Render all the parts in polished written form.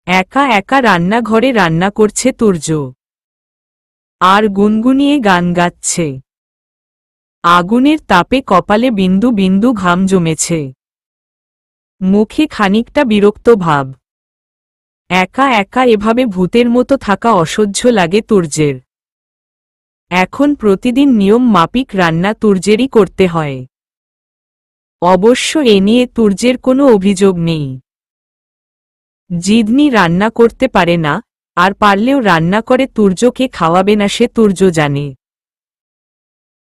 একা একা রান্নাঘরে রান্না করছে তুর্য। আর গুনগুনিয়ে গান গাচ্ছে। আগুনের তাপে কপালে বিন্দু বিন্দু ঘাম জমেছে। মুখে খানিকটা বিরক্ত ভাব। একা একা এভাবে ভূতের মতো থাকা অসহ্য লাগে তুর্যের। এখন প্রতিদিন নিয়ম মাফিক রান্না তুর্যেরই করতে হয়। অবশ্য এ নিয়ে তুর্যের কোনো অভিযোগ নেই। জিদনি রান্না করতে পারে না, আর পারলেও রান্না করে তুর্যকে খাওয়াবে না সে তুর্য জানে।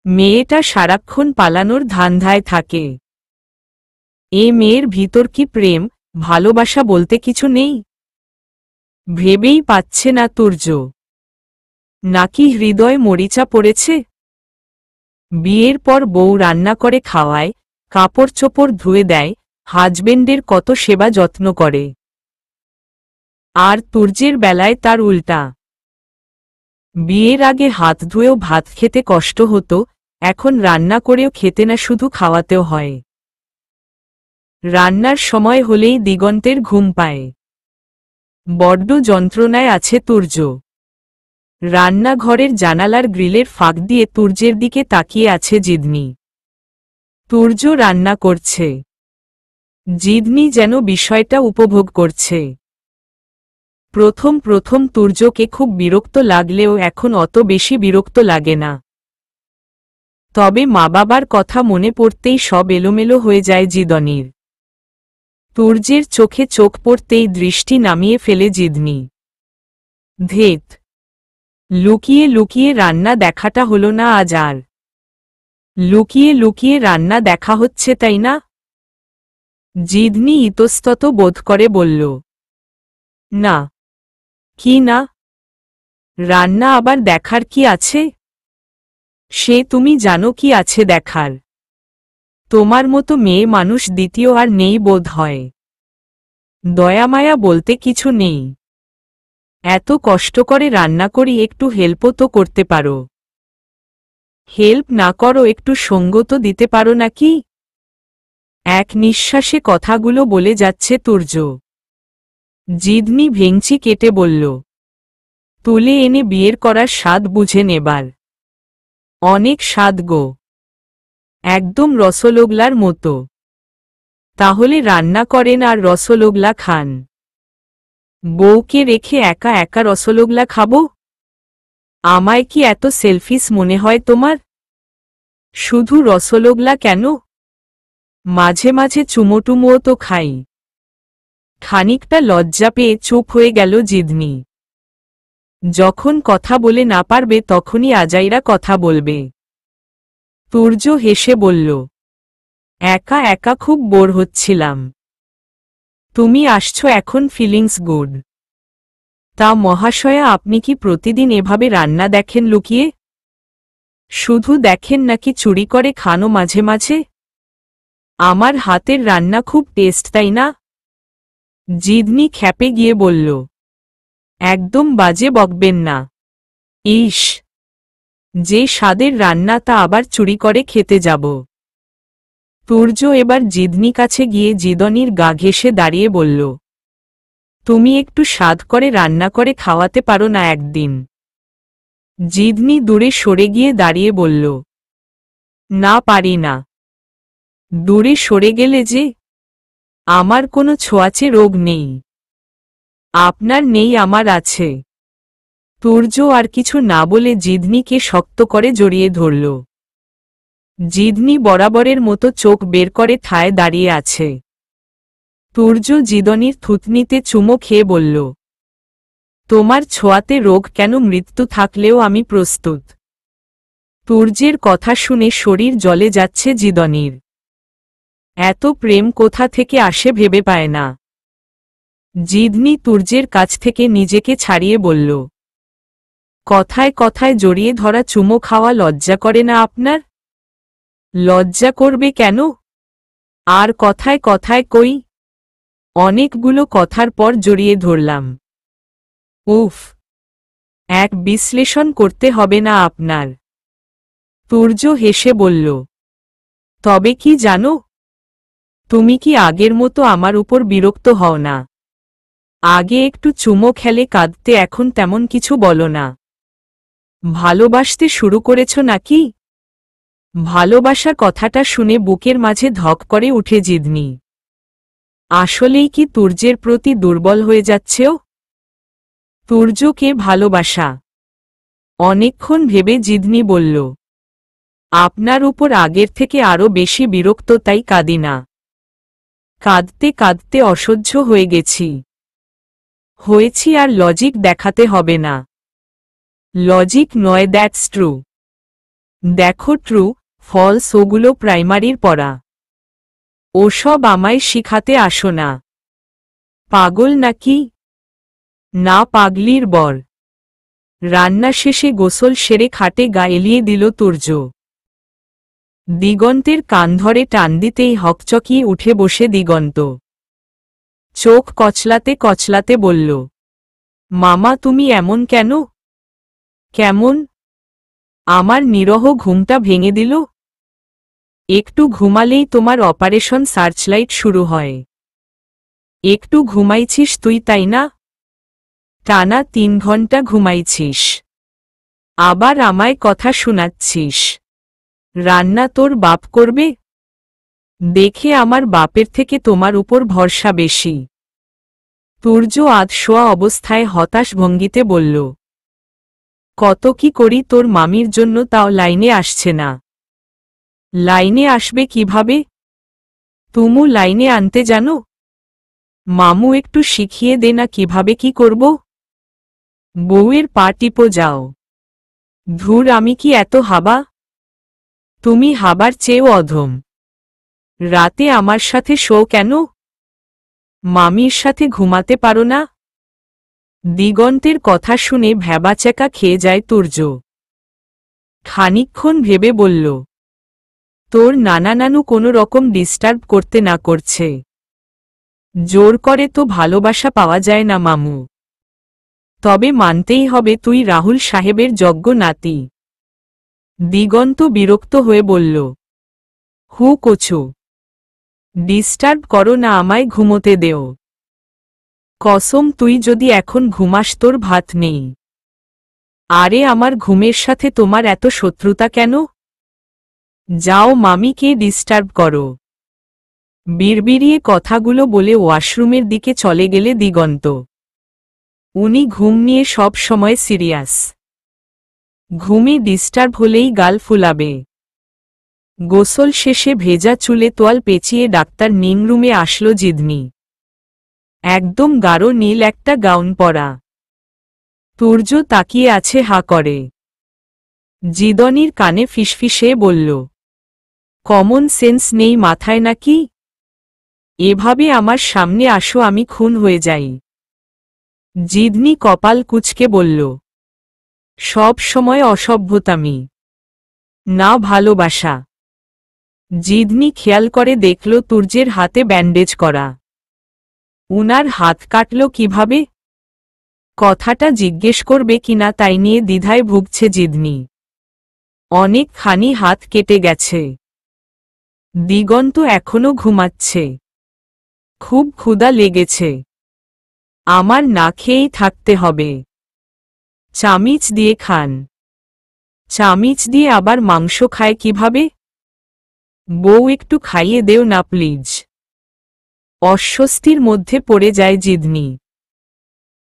মেয়েটা সারাক্ষণ পালানোর ধান্ধায় থাকে। এ মেয়ের ভিতর কি প্রেম, ভালোবাসা বলতে কিছু নেই? ভেবেই পাচ্ছে না তুর্য। নাকি হৃদয় মরিচা পড়েছে? বিয়ের পর বউ রান্না করে খাওয়ায়, কাপড় চোপড় ধুয়ে দেয়, হাজবেন্ডের কত সেবা যত্ন করে। আর তুর্যের বেলায় তার উল্টা। বিয়ের আগে হাত ধুয়েও ভাত খেতে কষ্ট হতো, এখন রান্না করেও খেতে না শুধু খাওয়াতেও হয়। রান্নার সময় হলেই দিগন্তের ঘুম পায়। বড্ড যন্ত্রণায় আছে তুর্য। রান্নাঘরের জানালার গ্রিলের ফাঁক দিয়ে তুর্যের দিকে তাকিয়ে আছে জিদনি। তুর্য রান্না করছে। জিদনি যেন বিষয়টা উপভোগ করছে। প্রথম প্রথম তুর্যকে খুব বিরক্ত লাগলেও এখন অত বেশি বিরক্ত লাগে না। তবে মা বাবার কথা মনে পড়তেই সব এলোমেলো হয়ে যায় জিদনির। তুর্যের চোখে চোখ পড়তেই দৃষ্টি নামিয়ে ফেলে জিদনি। ধেত! লুকিয়ে লুকিয়ে রান্না দেখাটা হলো না আজ আর। লুকিয়ে লুকিয়ে রান্না দেখা হচ্ছে তাই না? জিদনি ইতস্তত বোধ করে বলল। না। কি না? রান্না আবার দেখার কি আছে? সে তুমি জানো কি আছে দেখার? তোমার মতো মেয়ে মানুষ দ্বিতীয় আর নেই বোধ হয়। দয়ামায়া বলতে কিছু নেই। এত কষ্ট করে রান্না করি, একটু হেল্পও তো করতে পারো। হেল্প না করো একটু সঙ্গ তো দিতে পারো নাকি? এক নিঃশ্বাসে কথাগুলো বলে যাচ্ছে তুর্য। জিদনি ভেঙচি কেটে বলল। তুলে এনে বিয়ের করার স্বাদ বুঝে নেবার। অনেক স্বাদ গো। একদম রসলোগলার মতো। তাহলে রান্না করেন আর রসলোগলা খান। বউকে রেখে একা একা রসলোগলা খাবো? আমায় কি এত সেলফিশ মনে হয় তোমার? শুধু রসলোগলা কেন, মাঝে মাঝে চুমোটুমুও তো খাই। খানিকটা লজ্জা পেয়ে চুপ হয়ে গেল জিদনি। যখন কথা বলে না পারবে তখনই আজাইরা কথা বলবে। তুর্য হেসে বলল। একা একা খুব বোর হচ্ছিলাম। তুমি আসছো এখন, ফিলিংস গুড। তা মহাশয়া, আপনি কি প্রতিদিন এভাবে রান্না দেখেন লুকিয়ে? শুধু দেখেন নাকি চুরি করে খানো মাঝে মাঝে? আমার হাতের রান্না খুব টেস্ট তাই না? জিদনি খেপে গিয়ে বলল। একদম বাজে বকবেন না। ইস! যে স্বাদের রান্না তা আবার চুরি করে খেতে যাব? তুর্য এবার জিদনি কাছে গিয়ে জিদনির গা ঘেঁষে দাঁড়িয়ে বলল। তুমি একটু স্বাদ করে রান্না করে খাওয়াতে পারো না একদিন? জিদনি দূরে সরে গিয়ে দাঁড়িয়ে বলল। না, পারি না। দূরে সরে গেলে যে? আমার কোনো ছোঁয়াচে রোগ নেই। আপনার নেই, আমার আছে। তুর্য আর কিছু না বলে জিদনিকে শক্ত করে জড়িয়ে ধরল। জিদনি বরাবরের মতো চোখ বের করে ঠায় দাঁড়িয়ে আছে। তুর্য জিদনির থুতনিতে চুমো খেয়ে বলল। তোমার ছোঁয়াতে রোগ কেন, মৃত্যু থাকলেও আমি প্রস্তুত। তুর্যের কথা শুনে শরীর জ্বলে যাচ্ছে জিদনির। এত প্রেম কোথা থেকে আসে ভেবে পায় না। জিদনি তুর্যের কাছ থেকে নিজেকে ছাড়িয়ে বলল। কথায় কথায় জড়িয়ে ধরা চুমো খাওয়া লজ্জা করে না আপনার? লজ্জা করবে কেন? আর কথায় কথায় কই? অনেকগুলো কথার পর জড়িয়ে ধরলাম। উফ! এক বিশ্লেষণ করতে হবে না আপনার। তুর্য হেসে বলল। তবে কি জানো? তুমি কি আগের মতো আমার উপর বিরক্ত হও না? আগে একটু চুমো খেলে কাঁদতে, এখন তেমন কিছু বলো না। ভালোবাসতে শুরু করেছ নাকি? ভালোবাসা কথাটা শুনে বুকের মাঝে ধক করে উঠে জিদনি। আসলেই কি তুর্যের প্রতি দুর্বল হয়ে যাচ্ছেও? তুর্যকে ভালোবাসা? অনেকক্ষণ ভেবে জিদনি বলল, আপনার উপর আগের থেকে আরো বেশি বিরক্ত, তাই কাঁদি না। কাঁদতে কাঁদতে অসহ্য হয়ে গেছি। হয়েছি, আর লজিক দেখাতে হবে না। লজিক নয়, দ্যাটস ট্রু। দেখো, ট্রু ফলস ওগুলো প্রাইমারির পড়া। ওসব আমায় শিখাতে আসো না। পাগল নাকি? না, পাগলির বর। রান্না শেষে গোসল সেরে খাটে গা এলিয়ে দিল তুর্য। দিগন্তের কান ধরে টান দিতেই হকচকিয়ে উঠে বসে দিগন্ত। চোখ কচলাতে কচলাতে বলল, মামা তুমি এমন কেন? কেমন? আমার নিরহ ঘুমটা ভেঙে দিল। একটু ঘুমালেই তোমার অপারেশন সার্চলাইট শুরু হয়। একটু ঘুমাইছিস তুই, তাই না? টানা 3 ঘন্টা ঘুমাইছিস, আবার আমায় কথা শোনাচ্ছিস। রান্না তোর বাপ করবে? দেখে আমার বাপের থেকে তোমার উপর ভরসা বেশি। তুর্য আধশোয়া অবস্থায় হতাশ ভঙ্গিতে বলল, কত কি করি তোর মামির জন্য, তাও লাইনে আসছে না। লাইনে আসবে কিভাবে? তুমু লাইনে আনতে জানো? মামু একটু শিখিয়ে দে না কিভাবে কি করব। বউয়ের পা টিপো যাও। ধুর, আমি কি এত হাবা? তুমি হাবার চেয়েও অধম। রাতে আমার সাথে শো কেন? মামির সাথে ঘুমাতে পারো না? দিগন্তের কথা শুনে ভ্যাবাচ্যাকা খেয়ে যায় তুর্য। খানিকক্ষণ ভেবে বলল, তোর নানা নানু কোনো রকম ডিস্টার্ব করতে না করছে। জোর করে তো ভালোবাসা পাওয়া যায় না মামু। তবে মানতেই হবে তুই রাহুল সাহেবের যোগ্য নাতি। দিগন্ত বিরক্ত হয়ে বলল, হু কোচু, ডিস্টার্ব করো না, আমায় ঘুমোতে দেও। কসম, তুই যদি এখন ঘুমাস তোর ভাত নেই। আরে আমার ঘুমের সাথে তোমার এত শত্রুতা কেন? যাও মামিকে ডিস্টার্ব করো। বিড়বিড়িয়ে কথাগুলো বলে ওয়াশরুমের দিকে চলে গেলে দিগন্ত। উনি ঘুম নিয়ে সব সময় সিরিয়াস। ঘুমে ডিস্টার্ব হলেই গাল ফুলাবে। গোসল শেষে ভেজা চুলে তোয়াল পেঁচিয়ে ডাক্তার নিম রুমে আসলো জিদনি। একদম গাঢ় নীল একটা গাউন পরা। তুর্য তাকিয়ে আছে হা করে। জিদনির কানে ফিসফিসে বলল, কমন সেন্স নেই মাথায় নাকি? এভাবে আমার সামনে আসো, আমি খুন হয়ে যাই। জিদনি কপাল কুঁচকে বলল, সব সময় অসভ্যতামি না ভালোবাসা। জিদনি খেয়াল করে দেখল তুর্যের হাতে ব্যান্ডেজ করা। উনার হাত কাটল কিভাবে? কথাটা জিজ্ঞেস করবে কিনা তাই নিয়ে দ্বিধায় ভুগছে জিদনি। অনেকখানি হাত কেটে গেছে। দিগন্ত এখনো ঘুমাচ্ছে। খুব ক্ষুধা লেগেছে। আমার না খেয়েই থাকতে হবে। চামিচ দিয়ে খান। চামিচ দিয়ে আবার মাংস খায় কিভাবে? বউ একটু খাইয়ে দেও না প্লিজ। অস্বস্তির মধ্যে পড়ে যায় জিদনি।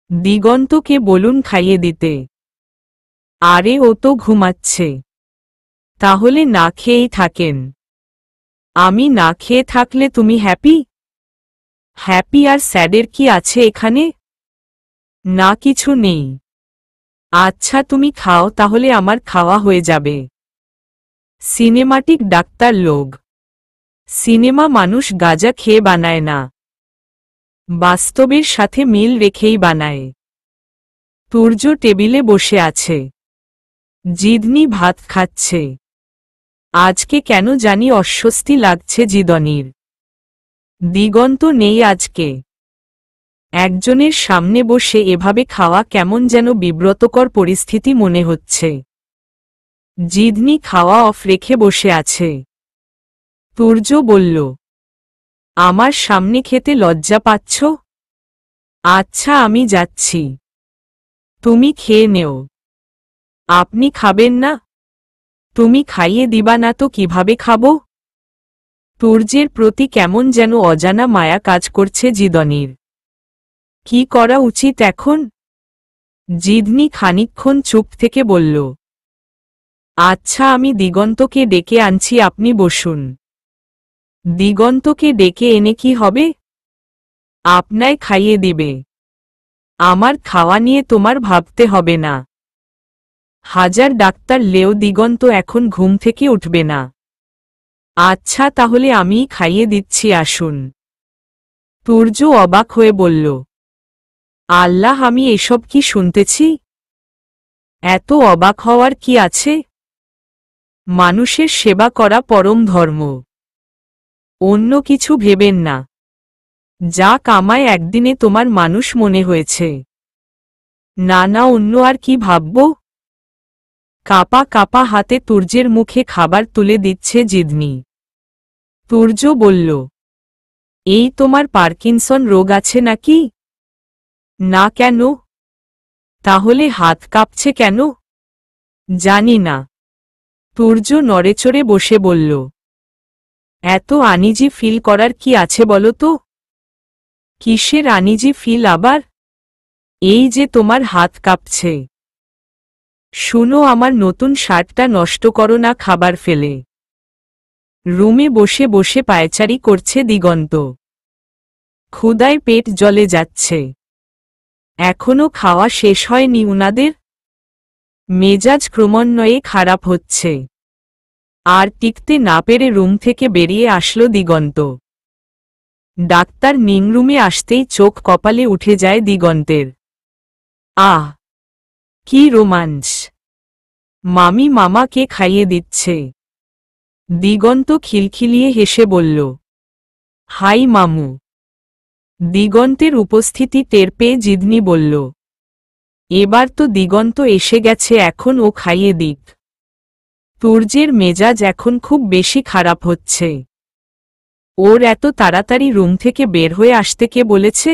দিগন্তকে বলুন খাইয়ে দিতে। আরে ও তো ঘুমাচ্ছে। তাহলে না খেয়েই থাকেন। আমি না খেয়ে থাকলে তুমি হ্যাপি? হ্যাপি আর স্যাডের কি আছে এখানে? না, কিছু নেই। আচ্ছা তুমি খাও, তাহলে আমার খাওয়া হয়ে যাবে। সিনেমাটিক ডাক্তার লোক। সিনেমা মানুষ গাঁজা খেয়ে বানায় না, বাস্তবের সাথে মিল রেখেই বানায়। তুর্য টেবিলে বসে আছে। জিদনি ভাত খাচ্ছে। আজকে কেন জানি অস্বস্তি লাগছে জিদনির। দিগন্ত নেই আজকে। একজনের সামনে বসে এভাবে খাওয়া কেমন যেন বিব্রতকর পরিস্থিতি মনে হচ্ছে। জিদনি খাওয়া অফ রেখে বসে আছে। তুর্য বলল, আমার সামনে খেতে লজ্জা পাচ্ছ? আচ্ছা আমি যাচ্ছি, তুমি খেয়ে নেও। আপনি খাবেন না? তুমি খাইয়ে দিবা না তো কিভাবে খাবো? তুর্যের প্রতি কেমন যেন অজানা মায়া কাজ করছে জিদনির। কি করা উচিত এখন? জিদনি খানিকক্ষণ চুপ থেকে বলল, আচ্ছা আমি দিগন্তকে ডেকে আনছি, আপনি বসুন। দিগন্তকে ডেকে এনে কি হবে? আপনায় খাইয়ে দিবে। আমার খাওয়া নিয়ে তোমার ভাবতে হবে না। হাজার ডাক্তার লেও দিগন্ত এখন ঘুম থেকে উঠবে না। আচ্ছা তাহলে আমিই খাইয়ে দিচ্ছি, আসুন। তুর্য অবাক হয়ে বলল, আল্লাহ, আমি এসব কি শুনতেছি? এত অবাক হওয়ার কি আছে? মানুষের সেবা করা পরম ধর্ম। অন্য কিছু ভেবেন না। যা কামায় একদিনে তোমার মানুষ মনে হয়েছে। না না, অন্য আর কি ভাবব? কাপা কাপা হাতে তুর্যের মুখে খাবার তুলে দিচ্ছে জিদনি। তুর্য বলল, এই তোমার পার্কিনসন রোগ আছে নাকি? না, কেন? তাহলে হাত কাঁপছে কেন? জানি না। তুর্য নড়েচড়ে বসে বলল, এত আনিজি ফিল করার কি আছে বলো তো? কিসের আনিজি ফিল আবার? এই যে তোমার হাত কাঁপছে। শুনো, আমার নতুন শার্টটা নষ্ট করো না খাবার ফেলে। রুমে বসে বসে পায়চারি করছে দিগন্ত। ক্ষুধায় পেট জ্বলে যাচ্ছে। এখনো খাওয়া শেষ হয়নি উনাদের। মেজাজ ক্রমান্বয়ে খারাপ হচ্ছে। আর টিকতে না পেরে রুম থেকে বেরিয়ে আসলো দিগন্ত। ডাক্তার নিংরুমে আসতেই চোখ কপালে উঠে যায় দিগন্তের। আহ, কি রোমাঞ্চ! মামি মামাকে খাইয়ে দিচ্ছে। দিগন্ত খিলখিলিয়ে হেসে বলল, হাই মামু। দিগন্তের উপস্থিতি টের পেয়ে জিদনি বলল, এবার তো দিগন্ত এসে গেছে, এখন ও খাইয়ে দিক। তুর্যের মেজাজ এখন খুব বেশি খারাপ হচ্ছে। ওর এত তাড়াতাড়ি রুম থেকে বের হয়ে আসতে কে বলেছে?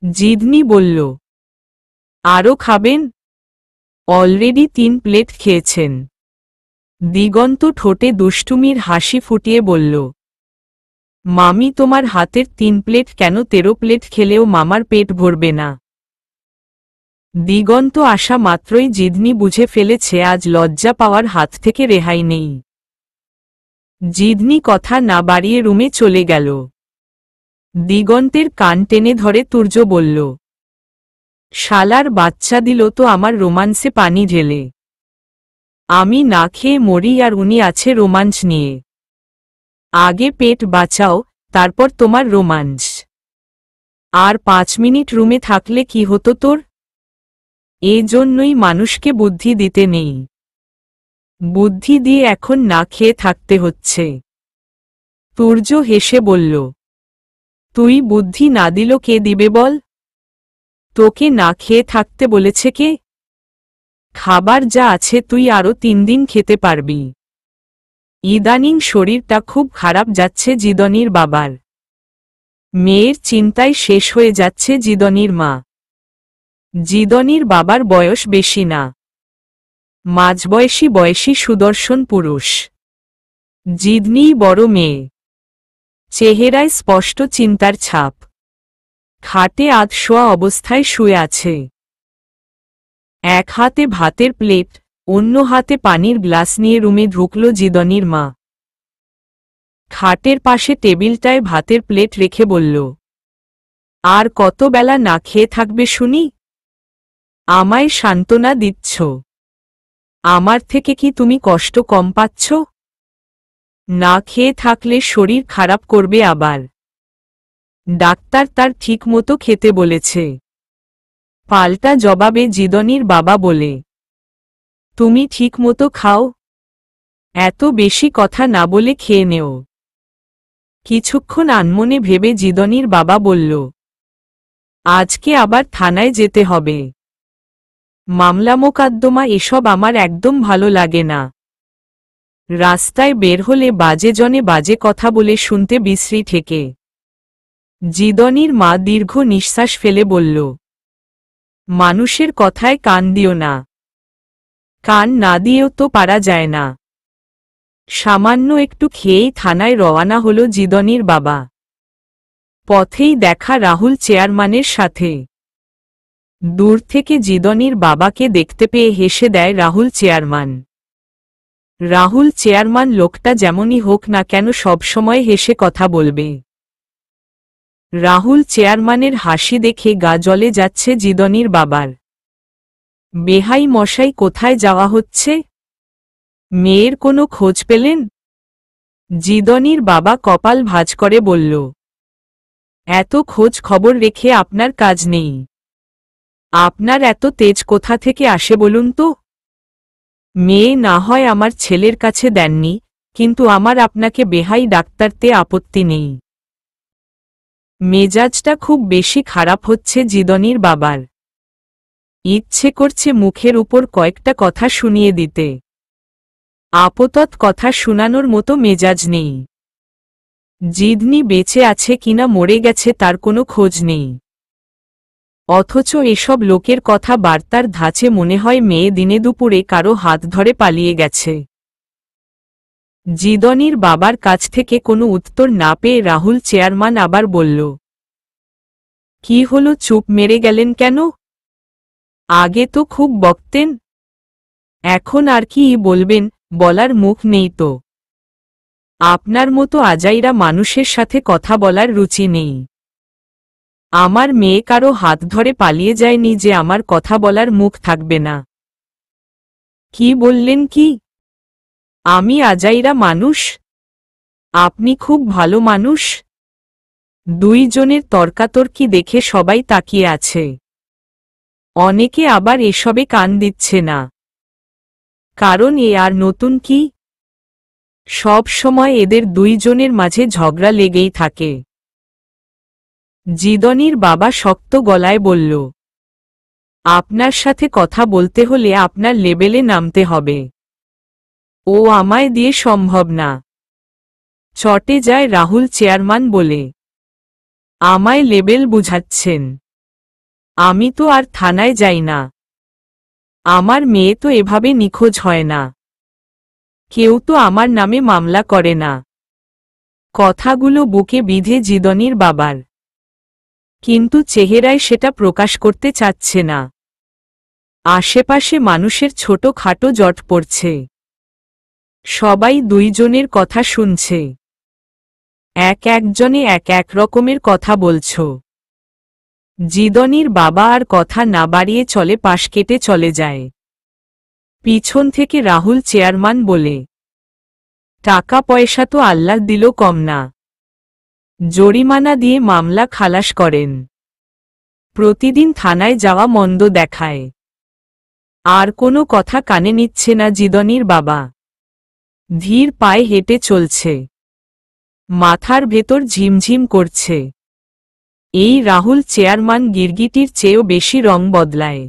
জিদনি বলল, আরও খাবেন? অলরেডি 3 প্লেট খেয়েছেন। দিগন্ত ঠোঁটে দুষ্টুমির হাসি ফুটিয়ে বলল, মামি তোমার হাতের 3 প্লেট কেন, 13 প্লেট খেলেও মামার পেট ভরবে না। দিগন্ত আসা মাত্রই জিদনি বুঝে ফেলেছে আজ লজ্জা পাওয়ার হাত থেকে রেহাই নেই। জিদনি কথা না বাড়িয়ে রুমে চলে গেল। দিগন্তের কান টেনে ধরে তুর্য বলল, শালার বাচ্চা দিল তো আমার রোমান্সে পানি ঢেলে। আমি না খেয়ে মরি আর উনি আছে রোমাঞ্চ নিয়ে। আগে পেট বাঁচাও, তারপর তোমার রোমাঞ্চ। আর 5 মিনিট রুমে থাকলে কি হতো তোর? এজন্যই মানুষকে বুদ্ধি দিতে নেই। বুদ্ধি দিয়ে এখন না খেয়ে থাকতে হচ্ছে। তুর্য হেসে বলল, তুই বুদ্ধি না দিল কে দিবে বল? তোকে না খেয়ে থাকতে বলেছে কে? খাবার যা আছে তুই আরও 3 দিন খেতে পারবি। ইদানিং শরীরটা খুব খারাপ যাচ্ছে জিদনির বাবার। মেয়ের চিন্তায় শেষ হয়ে যাচ্ছে জিদনির মা। জিদনির বাবার বয়স বেশি না, বয়সী সুদর্শন পুরুষ। জিদনিই বড় মেয়ে। চেহারায় স্পষ্ট চিন্তার ছাপ। খাটে আধশোয়া অবস্থায় শুয়ে আছে। এক হাতে ভাতের প্লেট, অন্য হাতে পানির গ্লাস নিয়ে রুমে ঢুকল জিদনির মা। খাটের পাশে টেবিলটায় ভাতের প্লেট রেখে বলল, আর কত বেলা না খেয়ে থাকবে শুনি? আমায় সান্ত্বনা দিচ্ছ? আমার থেকে কি তুমি কষ্ট কম পাচ্ছ? না খেয়ে থাকলে শরীর খারাপ করবে আবার। ডাক্তার তার ঠিকমতো খেতে বলেছে। পাল্টা জবাবে জিদনির বাবা বলে, তুমি ঠিকমতো খাও। এত বেশি কথা না বলে খেয়ে নেও। কিছুক্ষণ আনমনে ভেবে জিদনির বাবা বলল, আজকে আবার থানায় যেতে হবে। মামলা মোকদ্দমা এসব আমার একদম ভালো লাগে না। রাস্তায় বের হলে বাজে জনে বাজে কথা বলে শুনতে বিশ্রী ঠেকে। জিদনির মা দীর্ঘ নিঃশ্বাস ফেলে বলল, মানুষের কথায় কান দিও না। কান না দিয়েও তো পারা যায় না। সামান্য একটু খেয়েই থানায় রওয়ানা হল জিদনির বাবা। পথেই দেখা রাহুল চেয়ারম্যানের সাথে। দূর থেকে জিদনির বাবাকে দেখতে পেয়ে হেসে দেয় রাহুল চেয়ারম্যান। রাহুল চেয়ারম্যান লোকটা যেমনই হোক না কেন সবসময় হেসে কথা বলবে। রাহুল চেয়ারম্যানের হাসি দেখে গা জ্বলে যাচ্ছে জিদনির বাবার। বেহাই মশাই, কোথায় যাওয়া হচ্ছে? মেয়ের কোনো খোঁজ পেলেন? জিদনির বাবা কপাল ভাঁজ করে বলল, এত খোঁজ খবর রেখে আপনার কাজ নেই। আপনার এত তেজ কোথা থেকে আসে বলুন তো? মেয়ে না হয় আমার ছেলের কাছে দেননি, কিন্তু আমার আপনাকে বেহাই ডাক্তারতে আপত্তি নেই। মেজাজটা খুব বেশি খারাপ হচ্ছে জিদনির বাবার। ইচ্ছে করছে মুখের উপর কয়েকটা কথা শুনিয়ে দিতে। আপাতত কথা শোনানোর মতো মেজাজ নেই। জিদনি বেঁচে আছে কিনা মরে গেছে তার কোনো খোঁজ নেই। অথচ এসব লোকের কথা বার্তার ধাঁচে মনে হয় মেয়ে দিনে দুপুরে কারো হাত ধরে পালিয়ে গেছে। জিদনির বাবার কাছ থেকে কোনো উত্তর না পেয়ে রাহুল চেয়ারম্যান আবার বলল, কি হলো, চুপ মেরে গেলেন কেন? আগে তো খুব বকতেন, এখন আর কি বলবেন? বলার মুখ নেই তো। আপনার মতো আজাইরা মানুষের সাথে কথা বলার রুচি নেই। আমার মেয়ে কারো হাত ধরে পালিয়ে যায়নি যে আমার কথা বলার মুখ থাকবে না। কি বললেন? কি আমি আজাইরা মানুষ? আপনি খুব ভালো মানুষ। দুইজনের তর্কাতর্কি দেখে সবাই তাকিয়ে আছে। অনেকে আবার এসবে কান দিচ্ছে না, কারণ এ আর নতুন কি? সব সময় এদের দুইজনের মাঝে ঝগড়া লেগেই থাকে। জিদনির বাবা শক্ত গলায় বলল, আপনার সাথে কথা বলতে হলে আপনার লেভেলে নামতে হবে। ও আমায় দিয়ে সম্ভব না। চটে যায় রাহুল চেয়ারম্যান বলে, আমায় লেবেল বুঝাচ্ছেন? আমি তো আর থানায় যাই না। আমার মেয়ে তো এভাবে নিখোঁজ হয় না। কেউ তো আমার নামে মামলা করে না। কথাগুলো বুকে বিঁধে জিদনির বাবার, কিন্তু চেহারায় সেটা প্রকাশ করতে চাচ্ছে না। আশেপাশে মানুষের ছোট খাটো জট পড়ছে। সবাই দুইজনের কথা শুনছে। একজনে এক রকমের কথা বলছ। জিদনির বাবা আর কথা না বাড়িয়ে চলে পাশ কেটে চলে যায়। পিছন থেকে রাহুল চেয়ারম্যান বলে, টাকা পয়সা তো আল্লাহ দিল কম না। জরিমানা দিয়ে মামলা খালাস করেন। প্রতিদিন থানায় যাওয়া মন্দ দেখায়। আর কোনো কথা কানে নিচ্ছে না জিদনির বাবা। ধীর পায়ে হেঁটে চলছে। মাথার ভেতর ঝিমঝিম করছে। এই রাহুল চেয়ারম্যান গিরগিটির চেয়েও বেশি রং বদলায়।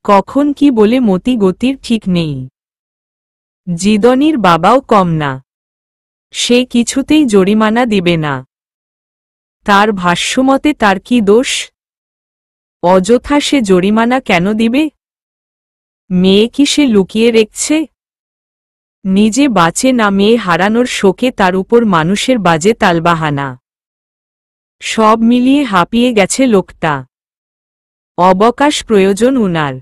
কখন কি বলে মতি গতির ঠিক নেই। জিদনির বাবাও কম না। সে কিছুতেই জরিমানা দিবে না। তার ভাষ্যমতে তার কি দোষ? অযথা সে জরিমানা কেন দিবে? মেয়ে কি সে লুকিয়ে রেখেছে? নিজে বাঁচে না মেয়ে হারানোর শোকে তার উপর মানুষের বাজে তালবাহানা। সব মিলিয়ে হাঁপিয়ে গেছে লোকটা। অবকাশ প্রয়োজন উনার,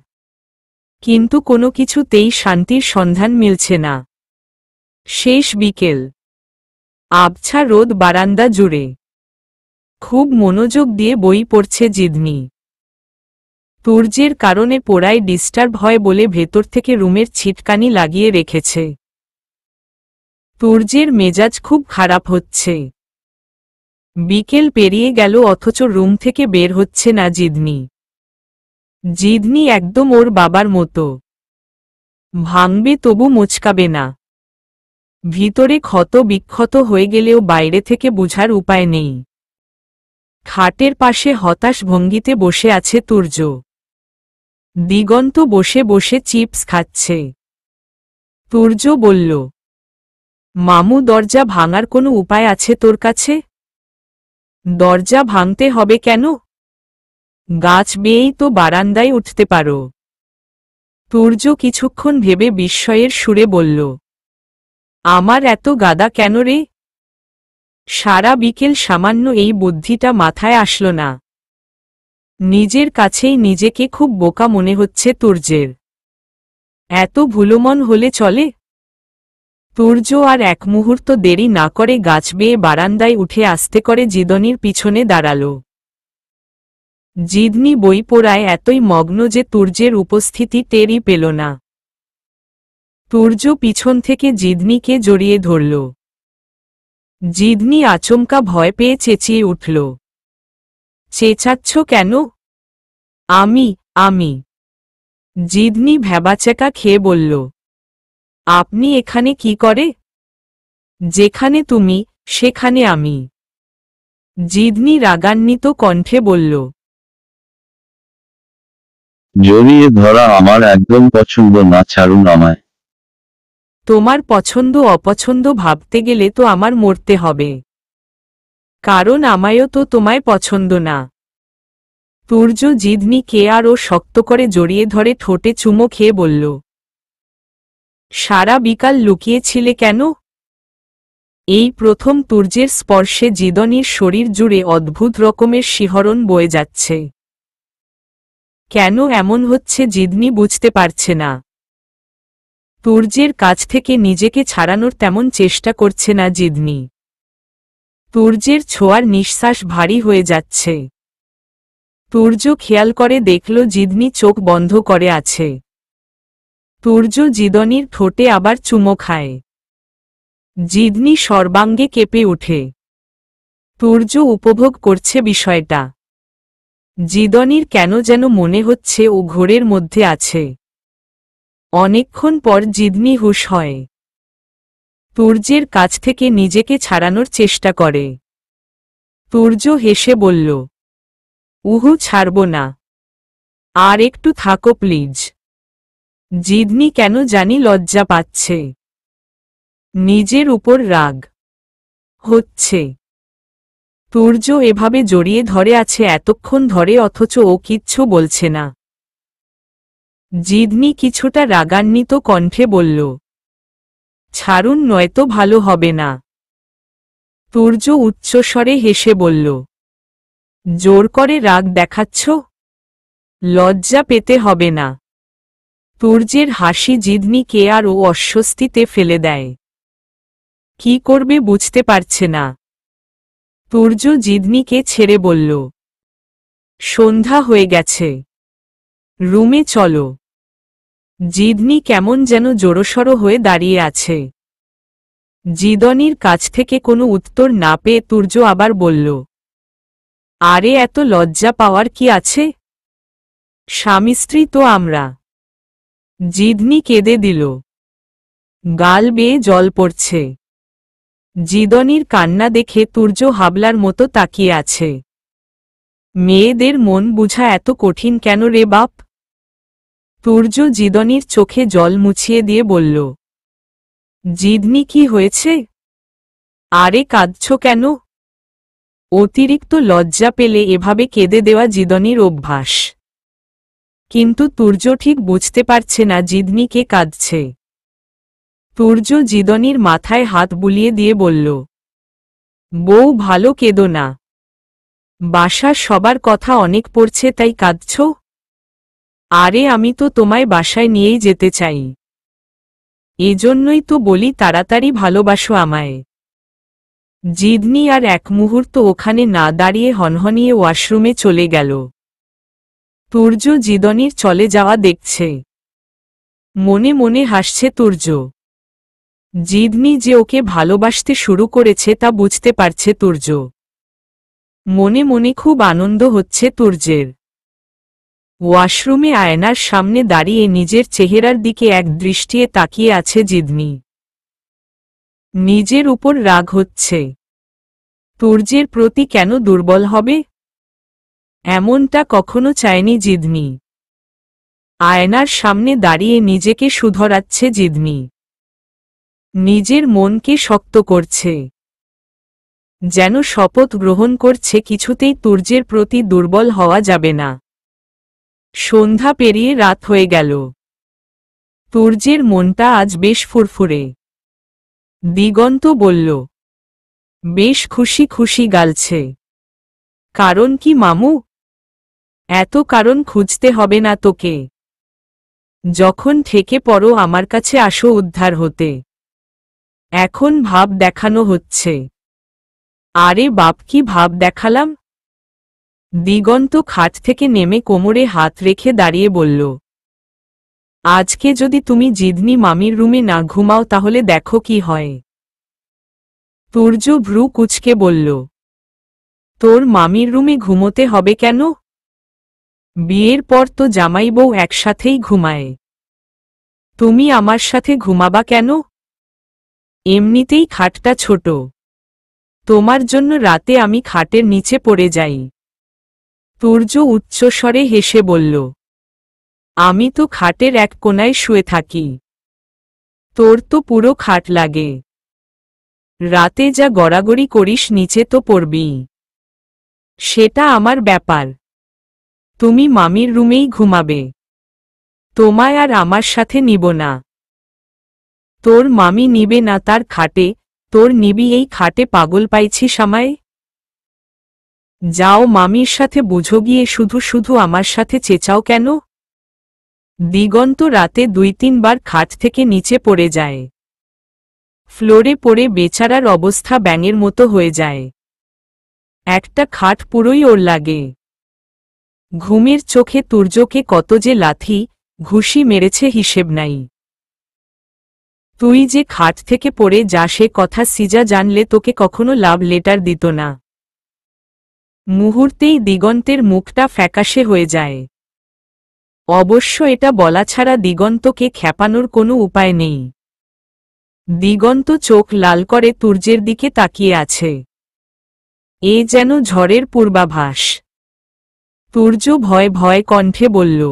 কিন্তু কোনো কিছুতেই শান্তির সন্ধান মিলছে না। শেষ বিকেল। আবছা রোদ বারান্দা জুড়ে। খুব মনোযোগ দিয়ে বই পড়ছে জিদনি। সূর্যের কারণে পড়ায় ডিস্টার্ব হয় বলে ভেতর থেকে রুমের ছিটকানি লাগিয়ে রেখেছে। সূর্যের মেজাজ খুব খারাপ হচ্ছে। বিকেল পেরিয়ে গেল অথচ রুম থেকে বের হচ্ছে না জিদনি। জিদনি একদম ওর বাবার মতো। ভাঙবে তবু মুচকাবে না। ভিতরে ক্ষত বিক্ষত হয়ে গেলেও বাইরে থেকে বুঝার উপায় নেই। খাটের পাশে হতাশ ভঙ্গিতে বসে আছে সূর্য। দিগন্ত বসে বসে চিপস খাচ্ছে। সূর্য বলল, মামু, দরজা ভাঙার কোনো উপায় আছে তোর কাছে? দরজা ভাঙতে হবে কেন? গাছ বেয়েই তো বারান্দায় উঠতে পারো। তুর্য কিছুক্ষণ ভেবে বিস্ময়ের সুরে বলল, আমার এত গাদা কেন রে? সারা বিকেল সামান্য এই বুদ্ধিটা মাথায় আসলো না। নিজের কাছেই নিজেকে খুব বোকা মনে হচ্ছে তুর্যের। এত ভুলোমন হলে চলে? তুর্য আর এক মুহূর্ত দেরি না করে গাছ বেয়ে বারান্দায় উঠে আস্তে করে জিদনির পিছনে দাঁড়াল। জিদনি বই পড়ায় এতই মগ্ন যে তুর্যের উপস্থিতি টেরই পেল না। তুর্য পিছন থেকে জিদনিকে জড়িয়ে ধরল। জিদনি আচমকা ভয় পেয়ে চেঁচিয়ে উঠল, চেঁচাচ্ছ কেন? আমি। জিদনি ভ্যাবাচ্যাকা খেয়ে বলল, আপনি এখানে কি করে? যেখানে তুমি, সেখানে আমি। জিদনি রাগান্বিত কণ্ঠে বলল, জড়িয়ে ধরা আমার একদম পছন্দ না, ছাড়ুন আমায়। তোমার পছন্দ অপছন্দ ভাবতে গেলে তো আমার মরতে হবে, কারণ আমায়ও তো তোমায় পছন্দ না। তুর্য জিদনিকে আরও শক্ত করে জড়িয়ে ধরে ঠোঁটে চুমো খেয়ে বলল, সারা বিকাল লুকিয়েছিলে কেন? এই প্রথম তুর্যের স্পর্শে জিদনির শরীর জুড়ে অদ্ভুত রকমের শিহরণ বয়ে যাচ্ছে। কেন এমন হচ্ছে জিদনি বুঝতে পারছে না। তুর্যের কাছ থেকে নিজেকে ছাড়ানোর তেমন চেষ্টা করছে না জিদনি। তুর্যের ছোঁয়ার নিঃশ্বাস ভারী হয়ে যাচ্ছে। তুর্য খেয়াল করে দেখল জিদনি চোখ বন্ধ করে আছে। তুর্য জিদনির ঠোঁটে আবার চুমো খায়। জিদনি সর্বাঙ্গে কেঁপে ওঠে। তুর্য উপভোগ করছে বিষয়টা। জিদনির কেন যেন মনে হচ্ছে ও ঘোরের মধ্যে আছে। অনেকক্ষণ পর জিদনি হুঁশ হয়। তুর্যের কাছ থেকে নিজেকে ছাড়ানোর চেষ্টা করে। তুর্য হেসে বলল, উহু, ছাড়ব না, আর একটু থাকো প্লিজ। জিদনি কেন জানি লজ্জা পাচ্ছে। নিজের উপর রাগ হচ্ছে। তুর্য এভাবে জড়িয়ে ধরে আছে এতক্ষণ ধরে, অথচ ও কিচ্ছু বলছে না। জিদনি কিছুটা রাগান্বিত কণ্ঠে বলল, ছাড়ুন নয়তো ভালো হবে না। তুর্য উচ্চস্বরে হেসে বলল, জোর করে রাগ দেখাচ্ছ? লজ্জা পেতে হবে না। তুর্যের হাসি জিদনিকে আর ও অস্বস্তিতে ফেলে দেয়। কি করবে বুঝতে পারছে না। তুর্য জিদনিকে ছেড়ে বলল, সন্ধ্যা হয়ে গেছে, রুমে চলো। জিদনি কেমন যেন জড়সড় হয়ে দাঁড়িয়ে আছে। জিদনির কাছ থেকে কোনো উত্তর না পেয়ে তুর্য আবার বলল, আরে এত লজ্জা পাওয়ার কি আছে? স্বামী স্ত্রী তো আমরা। জিদনি কেঁদে দিল। গাল বেয়ে জল পড়ছে। জিদনির কান্না দেখে তুর্য হাবলার মতো তাকিয়ে আছে। মেয়েদের মন বুঝা এত কঠিন কেন রে বাপ? তুর্য জিদনির চোখে জল মুছিয়ে দিয়ে বলল, জিদনি কি হয়েছে? আরে কাঁদছ কেন? অতিরিক্ত লজ্জা পেলে এভাবে কেঁদে দেওয়া জিদনির অভ্যাস। কিন্তু তুর্য ঠিক বুঝতে পারছে না জিদনি কে কাঁদছে। তুর্য জিদনির মাথায় হাত বুলিয়ে দিয়ে বলল, বউ ভালো কেঁদো না। বাসার সবার কথা অনেক পড়ছে তাই কাঁদছ? আরে আমি তো তোমায় বাসায় নিয়েই যেতে চাই। এজন্যই তো বলি তাড়াতাড়ি ভালোবাসো আমায়। জিদনি আর এক মুহূর্ত ওখানে না দাঁড়িয়ে হনহনিয়ে ওয়াশরুমে চলে গেল। তুর্য জিদনির চলে যাওয়া দেখছে। মনে মনে হাসছে তুর্য। জিদনি যে ওকে ভালোবাসতে শুরু করেছে তা বুঝতে পারছে তুর্য। মনে মনে খুব আনন্দ হচ্ছে তুর্যের। ওয়াশরুমে আয়নার সামনে দাঁড়িয়ে নিজের চেহারার দিকে এক দৃষ্টিতে তাকিয়ে আছে জিদনি। নিজের উপর রাগ হচ্ছে। তুর্যের প্রতি কেন দুর্বল হবে? এমনটা কখনো চায়নি জিদনি। আয়নার সামনে দাঁড়িয়ে নিজেকে শুধরাচ্ছে জিদনি। নিজের মনকে শক্ত করছে। যেন শপথ গ্রহণ করছে কিছুতেই তুর্যের প্রতি দুর্বল হওয়া যাবে না। সন্ধ্যা পেরিয়ে রাত হয়ে গেল। তুর্যের মনটা আজ বেশ ফুরফুরে। দিগন্ত বলল, বেশ খুশি খুশি গালছে। কারণ কি মামু? এত কারণ খুঁজতে হবে না তোকে। যখন ঠেকে পড়ো আমার কাছে আসো উদ্ধার হতে। এখন ভাব দেখানো হচ্ছে। আরে বাপ, কি ভাব দেখালাম? দিগন্ত খাট থেকে নেমে কোমরে হাত রেখে দাঁড়িয়ে বলল, আজকে যদি তুমি জিদনি মামির রুমে না ঘুমাও তাহলে দেখো কি হয়। তুর্য ভ্রু কুঁচকে বলল, তোর মামির রুমে ঘুমোতে হবে কেন? বিয়ের পর তো জামাই বউ একসাথেই ঘুমায়। তুমি আমার সাথে ঘুমাবা কেন? এমনিতেই খাটটা ছোট। তোমার জন্য রাতে আমি খাটের নিচে পড়ে যাই। তুর্য উচ্চস্বরে হেসে বলল, আমি তো খাটের এক কোনায় শুয়ে থাকি। তোর তো পুরো খাট লাগে। রাতে যা গড়াগড়ি করিস নিচে তো পড়বি। সেটা আমার ব্যাপার। তুমি মামির রুমেই ঘুমাবে। তোমায় আর আমার সাথে নিব না। তোর মামি নিবে না তার খাটে, তোর নিবি এই খাটে। পাগল পাইছিস আমায়? যাও মামির সাথে বুঝো গিয়ে। শুধু শুধু আমার সাথে চেঁচাও কেন? দিগন্ত রাতে ২-৩ বার খাট থেকে নিচে পড়ে যায়। ফ্লোরে পড়ে বেচারার অবস্থা ব্যাঙের মতো হয়ে যায়। একটা খাট পুরোই ওর লাগে। ঘুমের চোখে তুর্যকে কত যে লাথি ঘুষি মেরেছে হিসেব নাই। তুই যে খাট থেকে পড়ে যা সে কথা সিজা জানলে তোকে কখনো লাভ লেটার দিত না। মুহূর্তেই দিগন্তের মুখটা ফ্যাকাশে হয়ে যায়। অবশ্য এটা বলা ছাড়া দিগন্তকে খেপানোর কোনো উপায় নেই। দিগন্ত চোখ লাল করে তুর্যের দিকে তাকিয়ে আছে। এ যেন ঝড়ের পূর্বাভাস। তুর্য ভয় ভয় কণ্ঠে বলল,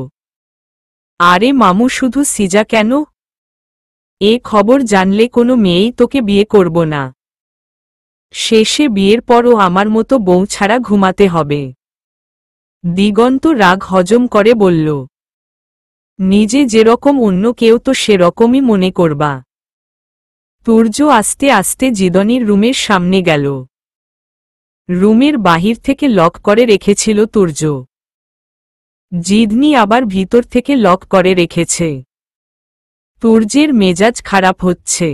আরে মামু, শুধু সিজা কেন? এ খবর জানলে কোনো মেয়েই তোকে বিয়ে করব না। শেষে বিয়ের পরও আমার মতো বউ ছাড়া ঘুমাতে হবে। দিগন্ত রাগ হজম করে বলল, নিজে যেরকম অন্য কেউ তো সেরকমই মনে করবা। তুর্য আস্তে আস্তে জিদনির রুমের সামনে গেল। রুমের বাহির থেকে লক করে রেখেছিল তুর্য। জিদনি আবার ভিতর থেকে লক করে রেখেছে। তুর্যের মেজাজ খারাপ হচ্ছে।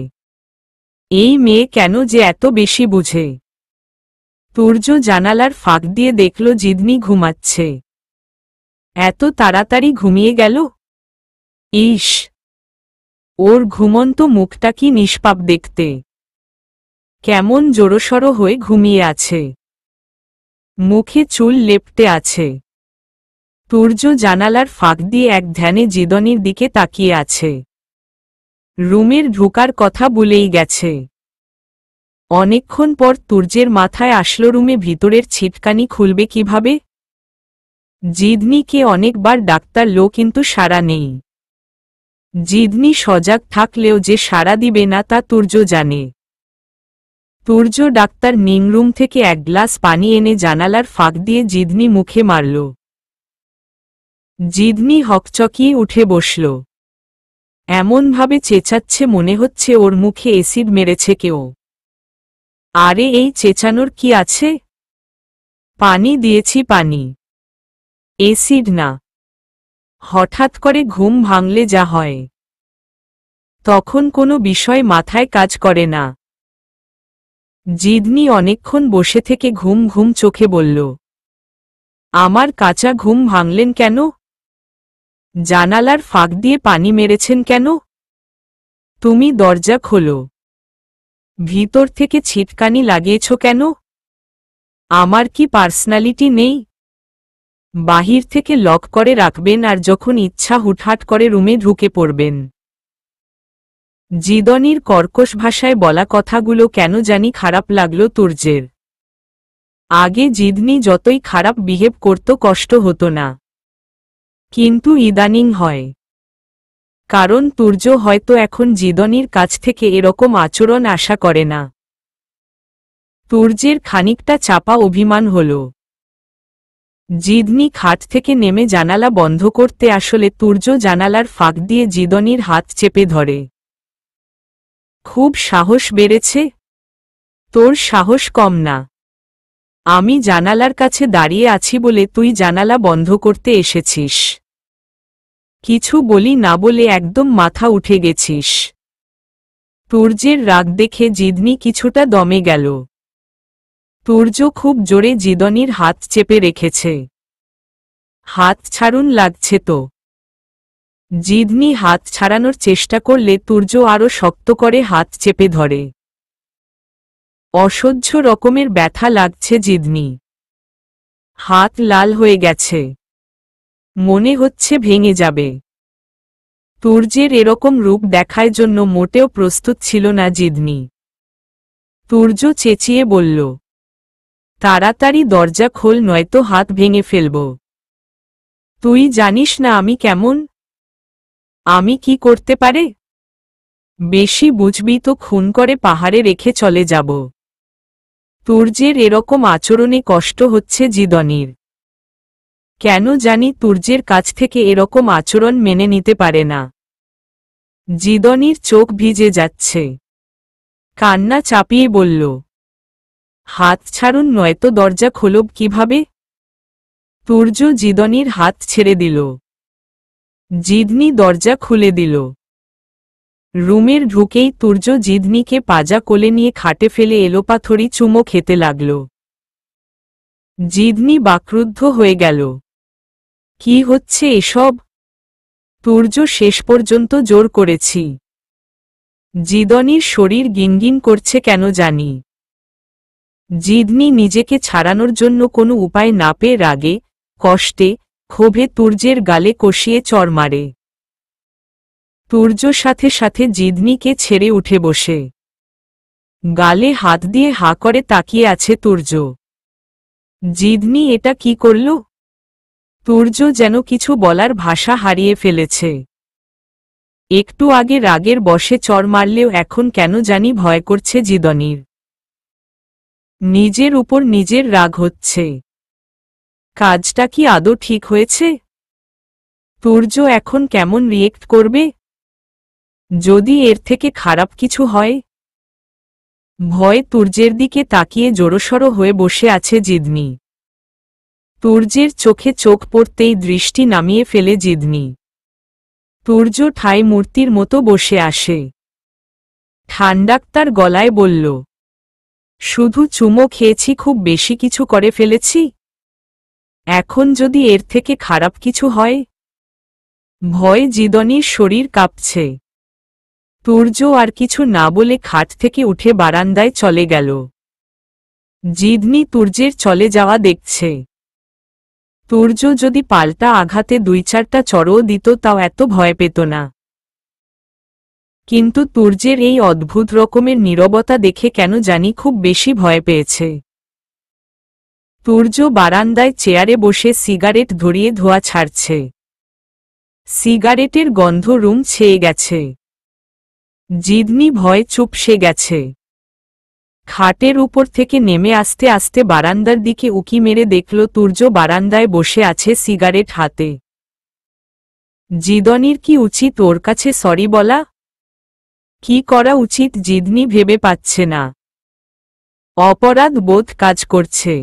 এই মেয়ে কেন যে এত বেশি বুঝে। তুর্য জানালার ফাঁক দিয়ে দেখল জিদনি ঘুমাচ্ছে। এত তাড়াতাড়ি ঘুমিয়ে গেল? ইস, ওর ঘুমন্ত মুখটা কি নিষ্পাপ দেখতে। কেমন জোড়সড় হয়ে ঘুমিয়ে আছে। মুখে চুল লেপ্টে আছে। তুর্য জানালার ফাঁক দিয়ে এক ধ্যানে জিদনির দিকে তাকিয়ে আছে। রুমের ঢোকার কথা ভুলেই গেছে। অনেকক্ষণ পর তুর্যের মাথায় আসলো রুমে ভিতরের ছিটকানি খুলবে কিভাবে। জিদনিকে অনেকবার ডাকলো কিন্তু সাড়া নেই। জিদনি সজাগ থাকলেও যে সাড়া দিবে না তা তুর্য জানে। তুর্য ডাক্তার নিং রুম থেকে এক গ্লাস পানি এনে জানালার ফাঁক দিয়ে জিদনি মুখে মারল। জিদনি হকচকিয়ে উঠে বসল। এমনভাবে চেঁচাচ্ছে মনে হচ্ছে ওর মুখে অ্যাসিড মেরেছে কেউ। আরে এই চেঁচানোর কি আছে? পানি দিয়েছি, পানি, অ্যাসিড না। হঠাৎ করে ঘুম ভাঙলে যা হয়, তখন কোনো বিষয় মাথায় কাজ করে না। জিদনি অনেকক্ষণ বসে থেকে ঘুম ঘুম চোখে বলল, আমার কাঁচা ঘুম ভাঙলেন কেন? জানালার ফাঁক দিয়ে পানি মেরেছেন কেন? তুমি দরজা খোলো। ভিতর থেকে ছিটকানি লাগিয়েছ কেন? আমার কি পার্সোনালিটি নেই? বাহির থেকে লক করে রাখবেন আর যখন ইচ্ছা হুটহাট করে রুমে ঢুকে পড়বেন। জিদনির কর্কশ ভাষায় বলা কথাগুলো কেন জানি খারাপ লাগল তুর্যের। আগে জিদনি যতই খারাপ বিহেভ করত কষ্ট হতো না, কিন্তু ইদানিং হয়। কারণ তুর্য হয়তো এখন জিদনির কাছ থেকে এরকম আচরণ আশা করে না। তুর্যের খানিকটা চাপা অভিমান হল। জিদনি খাট থেকে নেমে জানালা বন্ধ করতে আসলে তুর্য জানালার ফাঁক দিয়ে জিদনির হাত চেপে ধরে। খুব সাহস বেড়েছে? তোর সাহস কম না। আমি জানালার কাছে দাঁড়িয়ে আছি বলে তুই জানালা বন্ধ করতে এসেছিস। কিছু বলি না বলে একদম মাথা উঠে গেছিস। তুর্যের রাগ দেখে জিদনি কিছুটা দমে গেল। তুর্য খুব জোরে জিদনির হাত চেপে রেখেছে। হাত ছাড়ুন, লাগছে তো। জিদনি হাত ছাড়ানোর চেষ্টা করলে তুর্য আরো শক্ত করে হাত চেপে ধরে। অসহ্য রকমের ব্যথা লাগছে জিদনি। হাত লাল হয়ে গেছে। মনে হচ্ছে ভেঙে যাবে। তুর্যের এরকম রূপ দেখার জন্য মোটেও প্রস্তুত ছিল না জিদনি। তুর্য চেঁচিয়ে বলল, তাড়াতাড়ি দরজা খোল, নয়তো হাত ভেঙে ফেলব। তুই জানিস না আমি কেমন? আমি কি করতে পারে? বেশি বুঝবি তো খুন করে পাহাড়ে রেখে চলে যাব। তুর্যের এরকম আচরণে কষ্ট হচ্ছে জিদনির। কেন জানি তুর্যের কাছ থেকে এরকম আচরণ মেনে নিতে পারে না। জিদনির চোখ ভিজে যাচ্ছে। কান্না চাপিয়ে বলল, হাত ছাড়ুন, নয়তো দরজা খোলব কিভাবে? তুর্য জিদনির হাত ছেড়ে দিল। জিদনি দরজা খুলে দিল। রুমের ঢুকেই তুর্য জিদনিকে পাজা কোলে নিয়ে খাটে ফেলে এলোপাথরি চুমো খেতে লাগল। জিদনি বাকরুদ্ধ হয়ে গেল। কি হচ্ছে এসব? তুর্য শেষ পর্যন্ত জোর করেছি। জিদনির শরীর গিনগিন করছে কেন জানি। জিদনি নিজেকে ছাড়ানোর জন্য কোনো উপায় না পেয়ে রাগে, কষ্টে, ক্ষোভে তুর্যের গালে কষিয়ে চড় মারে। তুর্য সাথে সাথে জিদনিকে ছেড়ে উঠে বসে গালে হাত দিয়ে হা করে তাকিয়ে আছে তুর্য। জিদনি এটা কি করল? তুর্য যেন কিছু বলার ভাষা হারিয়ে ফেলেছে। একটু আগে রাগের বশে চড় মারলেও এখন কেন জানি ভয় করছে জিদনির। নিজের উপর নিজের রাগ হচ্ছে। কাজটা কি আদৌ ঠিক হয়েছে? তুর্য এখন কেমন রিয়েক্ট করবে? যদি এর থেকে খারাপ কিছু হয়? ভয়ে তুর্যের দিকে তাকিয়ে জোরসড় হয়ে বসে আছে জিদনি। তুর্যের চোখে চোখ পড়তেই দৃষ্টি নামিয়ে ফেলে জিদনি। তুর্য ঠাই মূর্তির মতো বসে আসে। ঠান্ডাক্তার গলায় বলল, শুধু চুমো খেয়েছি, খুব বেশি কিছু করে ফেলেছি? এখন যদি এর থেকে খারাপ কিছু হয়? ভয়ে জিদনির শরীর কাঁপছে। তুর্য আর কিছু না বলে খাট থেকে উঠে বারান্দায় চলে গেল। জিদনি তুর্যের চলে যাওয়া দেখছে। তুর্য যদি পাল্টা আঘাতে 2-4টা চড়ও দিত তাও এত ভয় পেত না। কিন্তু তুর্যের এই অদ্ভুত রকমের নীরবতা দেখে কেন জানি খুব বেশি ভয় পেয়েছে। তুর্য বারান্দায় চেয়ারে বসে সিগারেট ধরিয়ে ধোঁয়া ছাড়ছে। সিগারেটের গন্ধ রুম ছেয়ে গেছে। জিদনি ভয়ে চুপসে গেছে। খাটের উপর থেকে নেমে আস্তে আস্তে বারান্দার দিকে উকি মেরে দেখল তুর্য বারান্দায় বসে আছে সিগারেট হাতে। জিদনির কি উচিত ওর কাছে সরি বলা? কি করা উচিত জিদনি ভেবে পাচ্ছে না। অপরাধ বোধ কাজ করছে।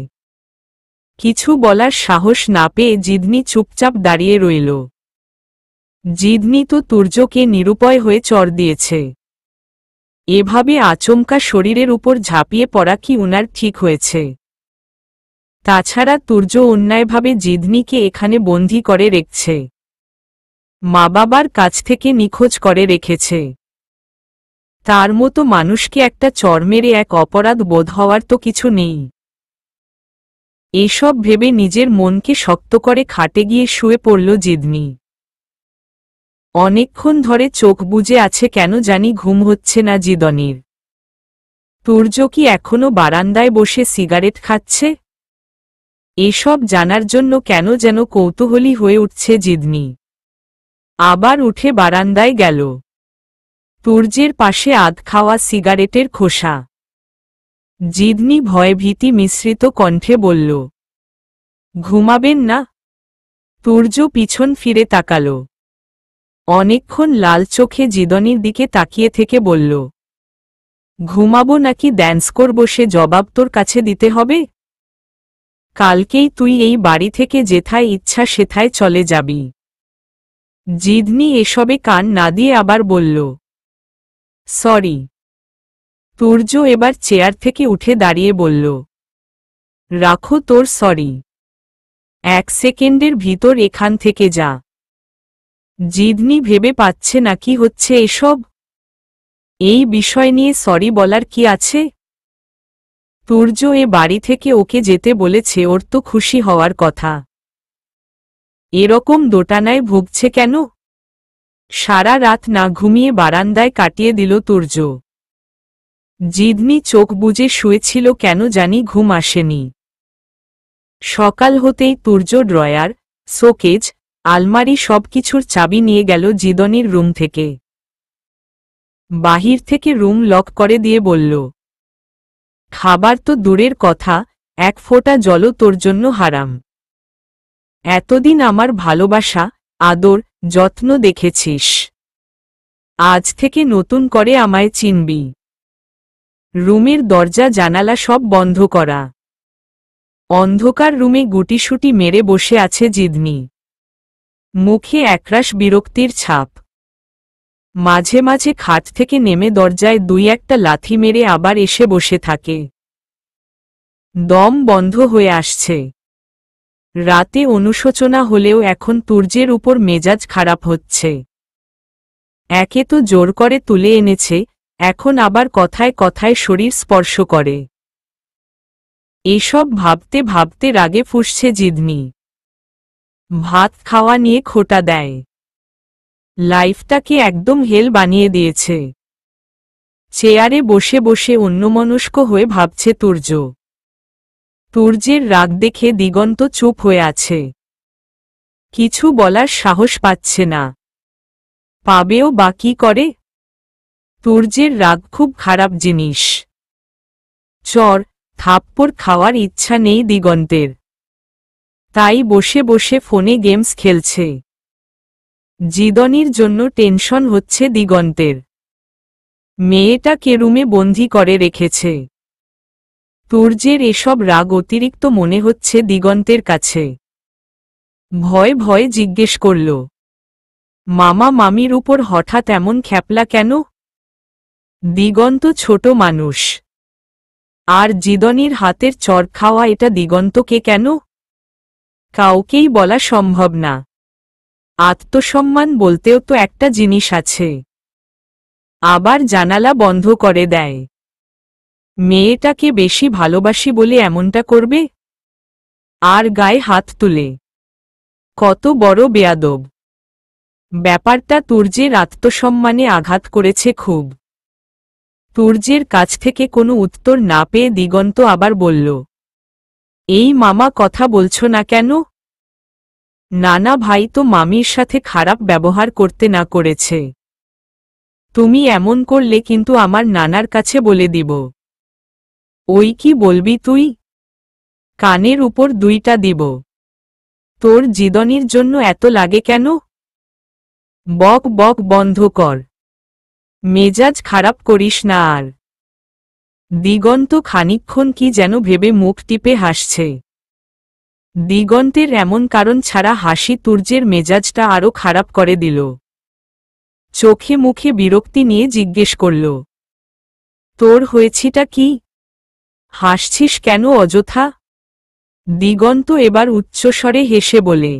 কিছু বলার সাহস না পেয়ে জিদনি চুপচাপ দাঁড়িয়ে রইল। জিদনি তো তুর্যকে নিরুপায় হয়ে চড় দিয়েছে। এভাবে আচমকা শরীরের উপর ঝাঁপিয়ে পড়া কি উনার ঠিক হয়েছে? তাছাড়া তুর্য অন্যায়ভাবে জিদনিকে এখানে বন্দী করে রেখেছে। মা বাবার কাছ থেকে নিখোঁজ করে রেখেছে। তার মতো মানুষকে একটা চড় মেরে এক অপরাধ বোধ হওয়ার তো কিছু নেই। এসব ভেবে নিজের মনকে শক্ত করে খাটে গিয়ে শুয়ে পড়ল জিদনি। অনেকক্ষণ ধরে চোখ বুজে আছে, কেন জানি ঘুম হচ্ছে না জিদনির। তুর্য কি এখনো বারান্দায় বসে সিগারেট খাচ্ছে? এসব জানার জন্য কেন যেন কৌতূহলী হয়ে উঠছে জিদনি। আবার উঠে বারান্দায় গেল। তুর্যের পাশে আধ খাওয়া সিগারেটের খোসা। জিদনি ভয়ভীতি মিশ্রিত কণ্ঠে বলল। ঘুমাবেন না? তুর্য পিছন ফিরে তাকাল। অনেকক্ষণ লাল চোখে জিদনির দিকে তাকিয়ে থেকে বলল, ঘুমাবো নাকি ড্যান্স করব সে জবাব তোর কাছে দিতে হবে? কালকেই তুই এই বাড়ি থেকে যেথায় ইচ্ছা সেথায় চলে যাবি। জিদনি এসবে কান না দিয়ে আবার বলল, সরি। তুর্য এবার চেয়ার থেকে উঠে দাঁড়িয়ে বলল, রাখো তোর সরি। 1 সেকেন্ডের ভিতর এখান থেকে যা। জিদনি ভেবে পাচ্ছে না কি হচ্ছে এসব। এই বিষয় নিয়ে সরি বলার কি আছে? তুর্য এ বাড়ি থেকে ওকে যেতে বলেছে, ওর তো খুশি হওয়ার কথা। এরকম দোটানায় ভুগছে কেন? সারা রাত না ঘুমিয়ে বারান্দায় কাটিয়ে দিল তুর্য। জিদনি চোখ বুজে শুয়েছিল, কেন জানি ঘুম আসেনি। সকাল হতেই তুর্য ড্রয়ার, শোকেজ, আলমারি সবকিছুর চাবি নিয়ে গেল জিদনির রুম থেকে। বাহির থেকে রুম লক করে দিয়ে বলল, খাবার তো দূরের কথা, 1 ফোঁটা জলও তোর জন্য হারাম। এতদিন আমার ভালোবাসা, আদর, যত্ন দেখেছিস। আজ থেকে নতুন করে আমায় চিনবি। রুমের দরজা জানালা সব বন্ধ করা। অন্ধকার রুমে গুটিসুটি মেরে বসে আছে জিদনি। মুখে একরাশ বিরক্তির ছাপ। মাঝে মাঝে খাট থেকে নেমে দরজায় 2-1টা লাথি মেরে আবার এসে বসে থাকে। দম বন্ধ হয়ে আসছে। রাতে অনুশোচনা হলেও এখন তুর্যের উপর মেজাজ খারাপ হচ্ছে। একে তো জোর করে তুলে এনেছে, এখন আবার কথায় কথায় শরীর স্পর্শ করে। এসব ভাবতে ভাবতে রাগে ফুঁসছে জিদনি। ভাত খাওয়া নিয়ে খোঁটা দেয়। লাইফটাকে একদম হেল বানিয়ে দিয়েছে। চেয়ারে বসে বসে অন্যমনস্ক হয়ে ভাবছে তুর্য। তুর্যের রাগ দেখে দিগন্ত চুপ হয়ে আছে। কিছু বলার সাহস পাচ্ছে না। পাবেও বা কি করে? তুর্যের রাগ খুব খারাপ জিনিস। চর, থাপ্পড় খাওয়ার ইচ্ছা নেই দিগন্তের। তাই বসে বসে ফোনে গেমস খেলছে। জিদনির জন্য টেনশন হচ্ছে দিগন্তের। মেয়েটাকে রুমে বন্দী করে রেখেছে। তুর্যের এসব রাগ অতিরিক্ত মনে হচ্ছে দিগন্তের কাছে। ভয় ভয়ে জিজ্ঞেস করল, মামা মামির উপর হঠাৎ এমন খ্যাপলা কেন? দিগন্ত ছোট মানুষ। আর জিদনির হাতের চর খাওয়া এটা দিগন্তকে কেন? কাউকেই বলা সম্ভব না। আত্মসম্মান বলতেও তো একটা জিনিস আছে। আবার জানালা বন্ধ করে দেয়। মেয়েটাকে বেশি ভালোবাসি বলে এমনটা করবে? আর গায়ে হাত তুলে। কত বড় বেয়াদব! ব্যাপারটা তুর্যের আত্মসম্মানে আঘাত করেছে খুব। তুর্যের কাছ থেকে কোনো উত্তর না পেয়ে দিগন্ত আবার বলল, এই মামা কথা বলছো না কেন? নানা ভাই তো মামির সাথে খারাপ ব্যবহার করতে না করেছে। তুমি এমন করলে কিন্তু আমার নানার কাছে বলে দিব। ওই কি বলবি তুই? কানের উপর 2টা দিব। তোর জিদনির জন্য এত লাগে কেন? বক বক বন্ধ কর। মেজাজ খারাপ করিস না আর। দিগন্ত খানিকক্ষণ কি যেন ভেবে মুখ টিপে হাসছে। দিগন্তের এমন কারণ ছাড়া হাসি তুর্যের মেজাজটা আরো খারাপ করে দিল। চোখে মুখে বিরক্তি নিয়ে জিজ্ঞেস করল, তোর হয়েছিটা কি? হাসছিস কেন অযথা? দিগন্ত এবার উচ্চস্বরে হেসে বলে,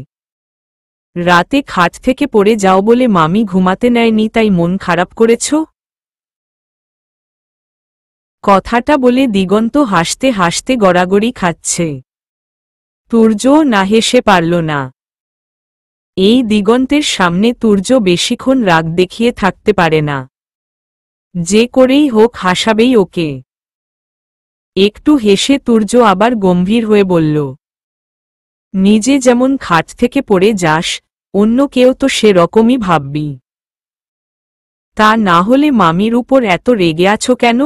রাতে খাট থেকে পড়ে যাও বলে মামি ঘুমাতে নেয়নি তাই মন খারাপ করেছ? কথাটা বলে দিগন্ত হাসতে হাসতে গড়াগড়ি খাচ্ছে। তুর্যও না হেসে পারল না। এই দিগন্তের সামনে তুর্য বেশিক্ষণ রাগ দেখিয়ে থাকতে পারে না। যে করেই হোক হাসাবেই ওকে। একটু হেসে তুর্য আবার গম্ভীর হয়ে বলল, নিজে যেমন খাট থেকে পড়ে যাস, অন্য কেউ তো সে রকমই ভাববি। তা না হলে মামির উপর এত রেগে আছো কেন?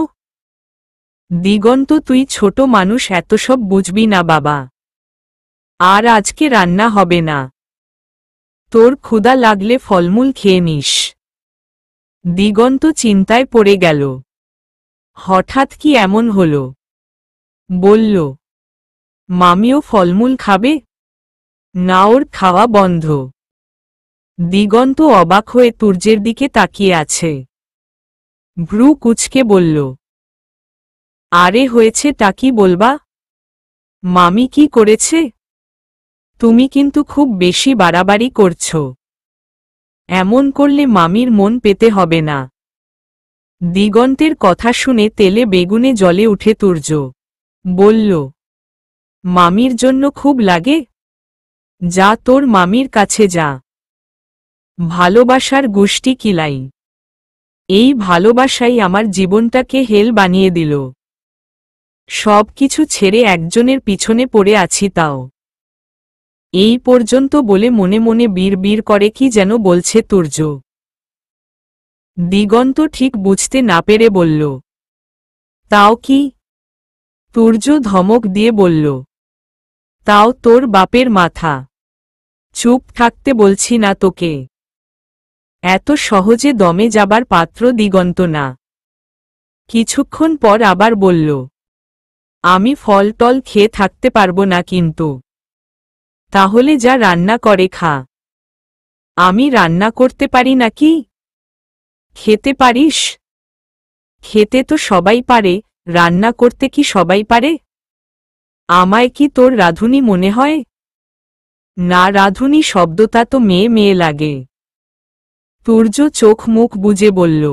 দিগন্ত, তুই ছোট মানুষ, এত সব বুঝবি না বাবা। আর আজকে রান্না হবে না। তোর ক্ষুধা লাগলে ফলমূল খেয়ে নিস। দিগন্ত চিন্তায় পড়ে গেল। হঠাৎ কি এমন হলো? বলল, মামিও ফলমূল খাবে? না, ওর খাওয়া বন্ধ। দিগন্ত অবাক হয়ে তুর্যের দিকে তাকিয়ে আছে। ভ্রু কুঁচকে বলল, আরে হয়েছেটা কি বলবা? মামি কি করেছে? তুমি কিন্তু খুব বেশি বাড়াবাড়ি করছ। এমন করলে মামির মন পেতে হবে না। দিগন্তের কথা শুনে তেলে বেগুনে জ্বলে উঠে তুর্য। বলল, মামির জন্য খুব লাগে? যা, তোর মামির কাছে যা। ভালোবাসার গুষ্টি কিলাই। এই ভালোবাসাই আমার জীবনটাকে হেল বানিয়ে দিল। সব কিছু ছেড়ে একজনের পিছনে পড়ে আছি, তাও এই পর্যন্ত বলে মনে মনে বিড় করে কি যেন বলছে তুর্য। দিগন্ত ঠিক বুঝতে না পেরে বলল, তাও কি? তুর্য ধমক দিয়ে বলল, তাও তোর বাপের মাথা। চুপ থাকতে বলছি না তোকে। এত সহজে দমে যাবার পাত্র দিগন্ত না। কিছুক্ষণ পর আবার বলল, আমি ফল টল খেয়ে থাকতে পারবো না কিন্তু। তাহলে যা রান্না করে খা। আমি রান্না করতে পারি নাকি? খেতে পারিস? খেতে তো সবাই পারে, রান্না করতে কি সবাই পারে? আমায় কি তোর রাঁধুনি মনে হয়? না, রাঁধুনি শব্দটা তো মেয়ে মেয়ে লাগে। তুর্য চোখ মুখ বুজে বলল,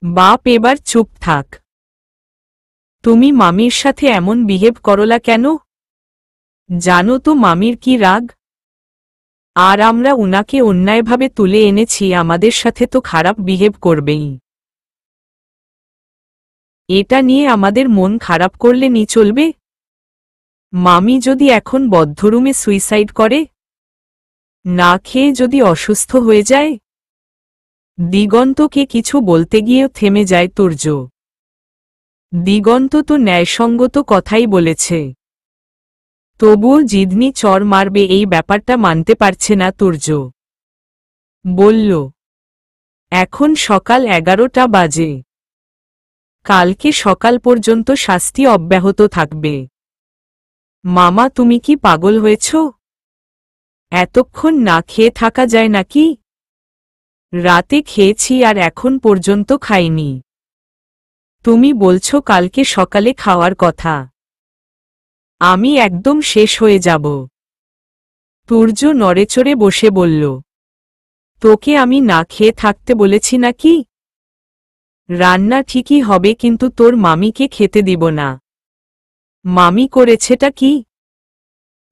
বাপ এবার চুপ থাক। তুমি মামির সাথে এমন বিহেভ করলা কেন? জানো তো মামির কি রাগ। আর আমরা উনাকে অন্যায়ভাবে তুলে এনেছি, আমাদের সাথে তো খারাপ বিহেভ করবেই। এটা নিয়ে আমাদের মন খারাপ করলে নি চলবে? মামি যদি এখন বদ্ধরুমে সুইসাইড করে, না খেয়ে যদি অসুস্থ হয়ে যায়? দিগন্তকে কিছু বলতে গিয়েও থেমে যায় তুর্য। দিগন্ত তো ন্যায়সঙ্গত কথাই বলেছে। তবুও জিদনি চর মারবে এই ব্যাপারটা মানতে পারছে না তুর্য। বলল, এখন সকাল 11টা বাজে। কালকে সকাল পর্যন্ত শাস্তি অব্যাহত থাকবে। মামা, তুমি কি পাগল হয়েছ? এতক্ষণ না খেয়ে থাকা যায় নাকি? রাতে খেয়েছি আর এখন পর্যন্ত খাইনি। তুমি বলছো কালকে সকালে খাওয়ার কথা। আমি একদম শেষ হয়ে যাব। তুর্য নড়েচড়ে বসে বলল, তোকে আমি না খেয়ে থাকতে বলেছি নাকি? রান্না ঠিকই হবে, কিন্তু তোর মামিকে খেতে দিব না। মামি করেছেটা কি?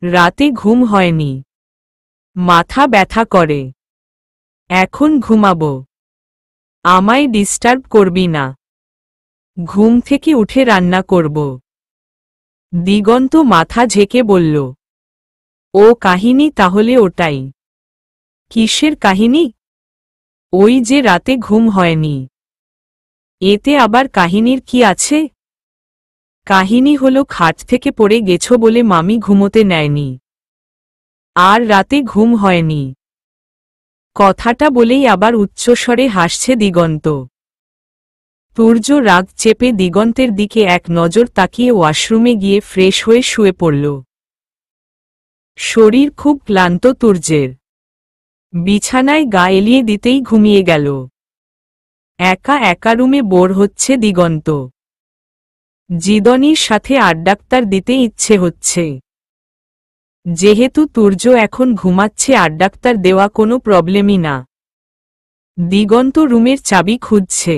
রাতে ঘুম হয়নি, মাথা ব্যথা করে। এখন ঘুমাবো। আমায় ডিস্টার্ব করবি না। ঘুম থেকে উঠে রান্না করব। দিগন্ত মাথা ঝেঁকে বলল, ও কাহিনী তাহলে ওটাই। কিসের কাহিনী? ওই যে রাতে ঘুম হয়নি। এতে আবার কাহিনীর কি আছে? কাহিনী হলো খাট থেকে পড়ে গেছো বলে মামি ঘুমোতে নেয়নি, আর রাতে ঘুম হয়নি। কথাটা বলেই আবার উচ্চস্বরে হাসছে দিগন্ত। তুর্য রাগ চেপে দিগন্তের দিকে এক নজর তাকিয়ে ওয়াশরুমে গিয়ে ফ্রেশ হয়ে শুয়ে পড়ল। শরীর খুব ক্লান্ত তুর্যের। বিছানায় গা এলিয়ে দিতেই ঘুমিয়ে গেল। একা একা রুমে বোর হচ্ছে দিগন্ত। জিদনির সাথে আড্ডাক্তার দিতে ইচ্ছে হচ্ছে। যেহেতু তুর্য এখন ঘুমাচ্ছে, আড্ডাক্তার দেওয়া কোনো প্রবলেমই না। দিগন্ত রুমের চাবি খুঁজছে।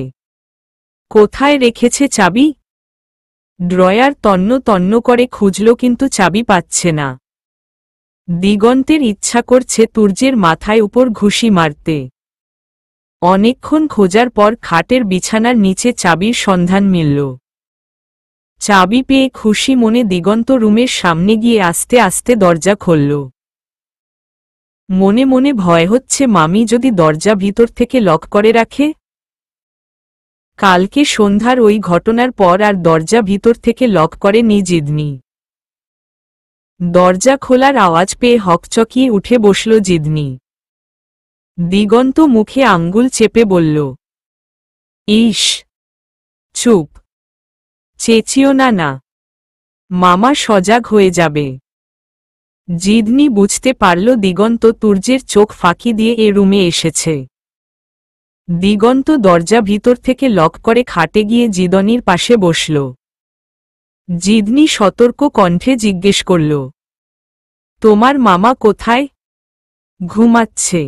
কোথায় রেখেছে চাবি? ড্রয়ার তন্ন তন্ন করে খুঁজল, কিন্তু চাবি পাচ্ছে না। দিগন্তের ইচ্ছা করছে তুর্যের মাথায় উপর ঘুষি মারতে। অনেকক্ষণ খোঁজার পর খাটের বিছানার নিচে চাবির সন্ধান মিলল। চাবি পেয়ে খুশি মনে দিগন্ত রুমের সামনে গিয়ে আস্তে আস্তে দরজা খুলল। মনে মনে ভয় হচ্ছে, মামি যদি দরজা ভিতর থেকে লক করে রাখে। কালকে সন্ধ্যার ওই ঘটনার পর আর দরজা ভিতর থেকে লক করেনি জিদনি। দরজা খোলার আওয়াজ পেয়ে হকচকিয়ে উঠে বসল জিদনি। দিগন্ত মুখে আঙ্গুল চেপে বলল, ইস, চুপ, চেঁচিও না না, মামা সজাগ হয়ে যাবে। জিদনি বুঝতে পারল দিগন্ত তুর্যের চোখ ফাঁকি দিয়ে এ রুমে এসেছে। দিগন্ত দরজা ভিতর থেকে লক করে খাটে গিয়ে জিদনির পাশে বসল। জিদনি সতর্ক কণ্ঠে জিজ্ঞেস করল, তোমার মামা কোথায়? ঘুমাচ্ছে।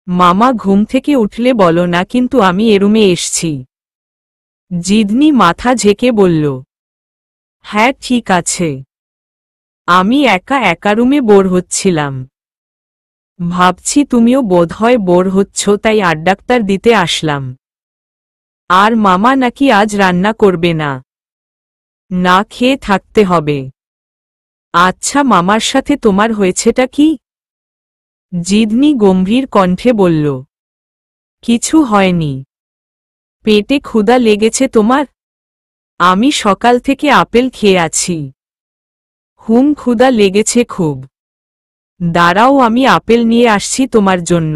মামা ঘুম থেকে উঠলে বলো না, কিন্তু আমি এ রুমে এসছি। জিদনি মাথা ঝেঁকে বলল, হ্যাঁ ঠিক আছে, আমি একা একা রুমে বোর হচ্ছিলাম। ভাবছি তুমিও বোধহয় বোর হচ্ছ, তাই আড্ডাক্তার দিতে আসলাম। আর মামা নাকি আজ রান্না করবে না, না খেয়ে থাকতে হবে। আচ্ছা, মামার সাথে তোমার হয়েছেটা কি? জিদনি গম্ভীর কণ্ঠে বলল, কিছু হয়নি। পেটে ক্ষুধা লেগেছে তোমার? আমি সকাল থেকে আপেল খেয়ে আছি। ক্ষুধা লেগেছে খুব। দাঁড়াও, আমি আপেল নিয়ে আসছি তোমার জন্য।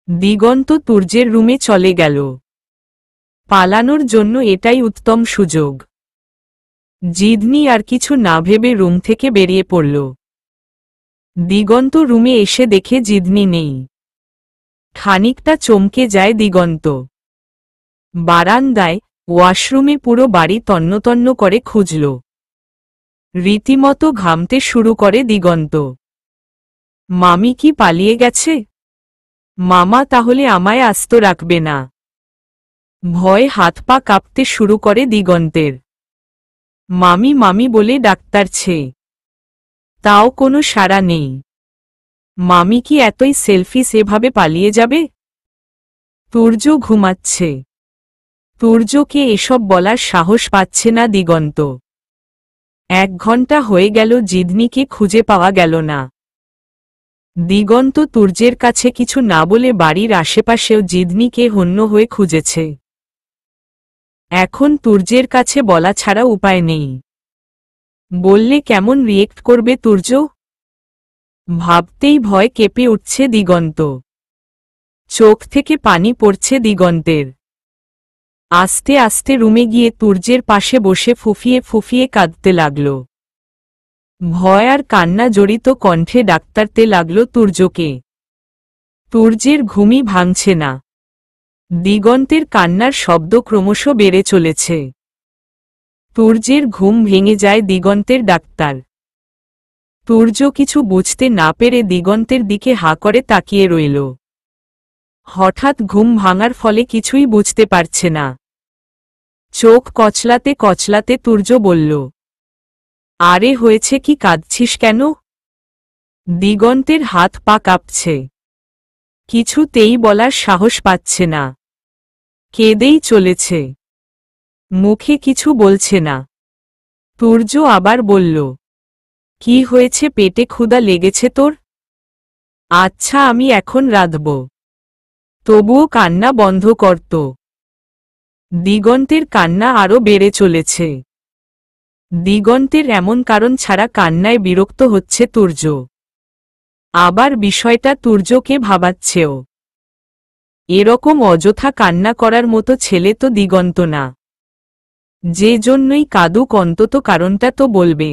দিগন্ত তুর্যের রুমে চলে গেল। পালানোর জন্য এটাই উত্তম সুযোগ। জিদনি আর কিছু না ভেবে রুম থেকে বেরিয়ে পড়ল। দিগন্ত রুমে এসে দেখে জিদনি নেই। খানিকটা চমকে যায় দিগন্ত। বারান্দায়, ওয়াশরুমে, পুরো বাড়ি তন্নতন্ন করে খুঁজল। রীতিমতো ঘামতে শুরু করে দিগন্ত। মামি কি পালিয়ে গেছে? মামা তাহলে আমায় আস্ত রাখবে না। ভয়ে হাত পা কাঁপতে শুরু করে দিগন্তের। মামি মামি বলে ডাকতারছে, তাও কোনো সাড়া নেই। মামি কি এতই সেলফিশ এভাবে পালিয়ে যাবে? তুর্য ঘুমাচ্ছে। তুর্যকে এসব বলার সাহস পাচ্ছে না দিগন্ত। 1 ঘন্টা হয়ে গেল, জিদনিকে খুঁজে পাওয়া গেল না। দিগন্ত তুর্যের কাছে কিছু না বলে বাড়ির আশেপাশেও জিদনিকে হন্য হয়ে খুঁজেছে। এখন তুর্যের কাছে বলা ছাড়া উপায় নেই। বললে কেমন রিয়েক্ট করবে তুর্য? ভাবতেই ভয় কেঁপে উঠছে দিগন্ত। চোখ থেকে পানি পড়ছে দিগন্তের। আস্তে আস্তে রুমে গিয়ে তুর্যের পাশে বসে ফুফিয়ে ফুফিয়ে কাঁদতে লাগল। ভয় আর কান্না জড়িত কণ্ঠে ডাকতে লাগল তুর্যকে। তুর্যের ঘুমই ভাঙছে না। দিগন্তের কান্নার শব্দ ক্রমশ বেড়ে চলেছে। তুর্যের ঘুম ভেঙে যায় দিগন্তের ডাক্তার। তুর্য কিছু বুঝতে না পেরে দিগন্তের দিকে হাঁ করে তাকিয়ে রইল। হঠাৎ ঘুম ভাঙার ফলে কিছুই বুঝতে পারছে না। চোখ কচলাতে কচলাতে তুর্য বলল, আরে হয়েছে কি, কাঁদছিস কেন? দিগন্তের হাত পা কাঁপছে। কিছুতেই বলার সাহস পাচ্ছে না। কেঁদেই চলেছে। মুখে কিছু বলছে না। তুর্য আবার বলল, কি হয়েছে? পেটে ক্ষুধা লেগেছে তোর? আচ্ছা, আমি এখন রাঁধব। তবুও কান্না বন্ধ করত। দিগন্তের কান্না আরো বেড়ে চলেছে। দিগন্তের এমন কারণ ছাড়া কান্নায় বিরক্ত হচ্ছে তুর্য। আবার বিষয়টা তুর্যকে ভাবাচ্ছেও। এরকম অযথা কান্না করার মতো ছেলে তো দিগন্ত না। যে জন্যই কাঁদুক, অন্তত কারণটা তো বলবে।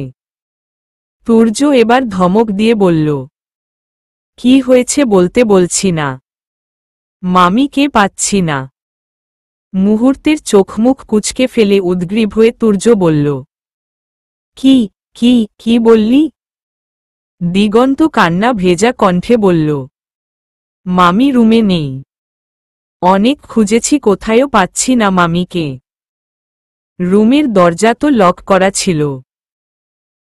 তুর্য এবার ধমক দিয়ে বলল, কি হয়েছে বলতে বলছি না। মামিকে পাচ্ছি না। মুহূর্তের চোখমুখ কুঁচকে ফেলে উদ্গ্রীব হয়ে তুর্য বলল, কি কি কি বললি? দিগন্ত কান্না ভেজা কণ্ঠে বলল, মামি রুমে নেই। অনেক খুঁজেছি, কোথায়ও পাচ্ছি না মামিকে। রুমের দরজা তো লক করা ছিল।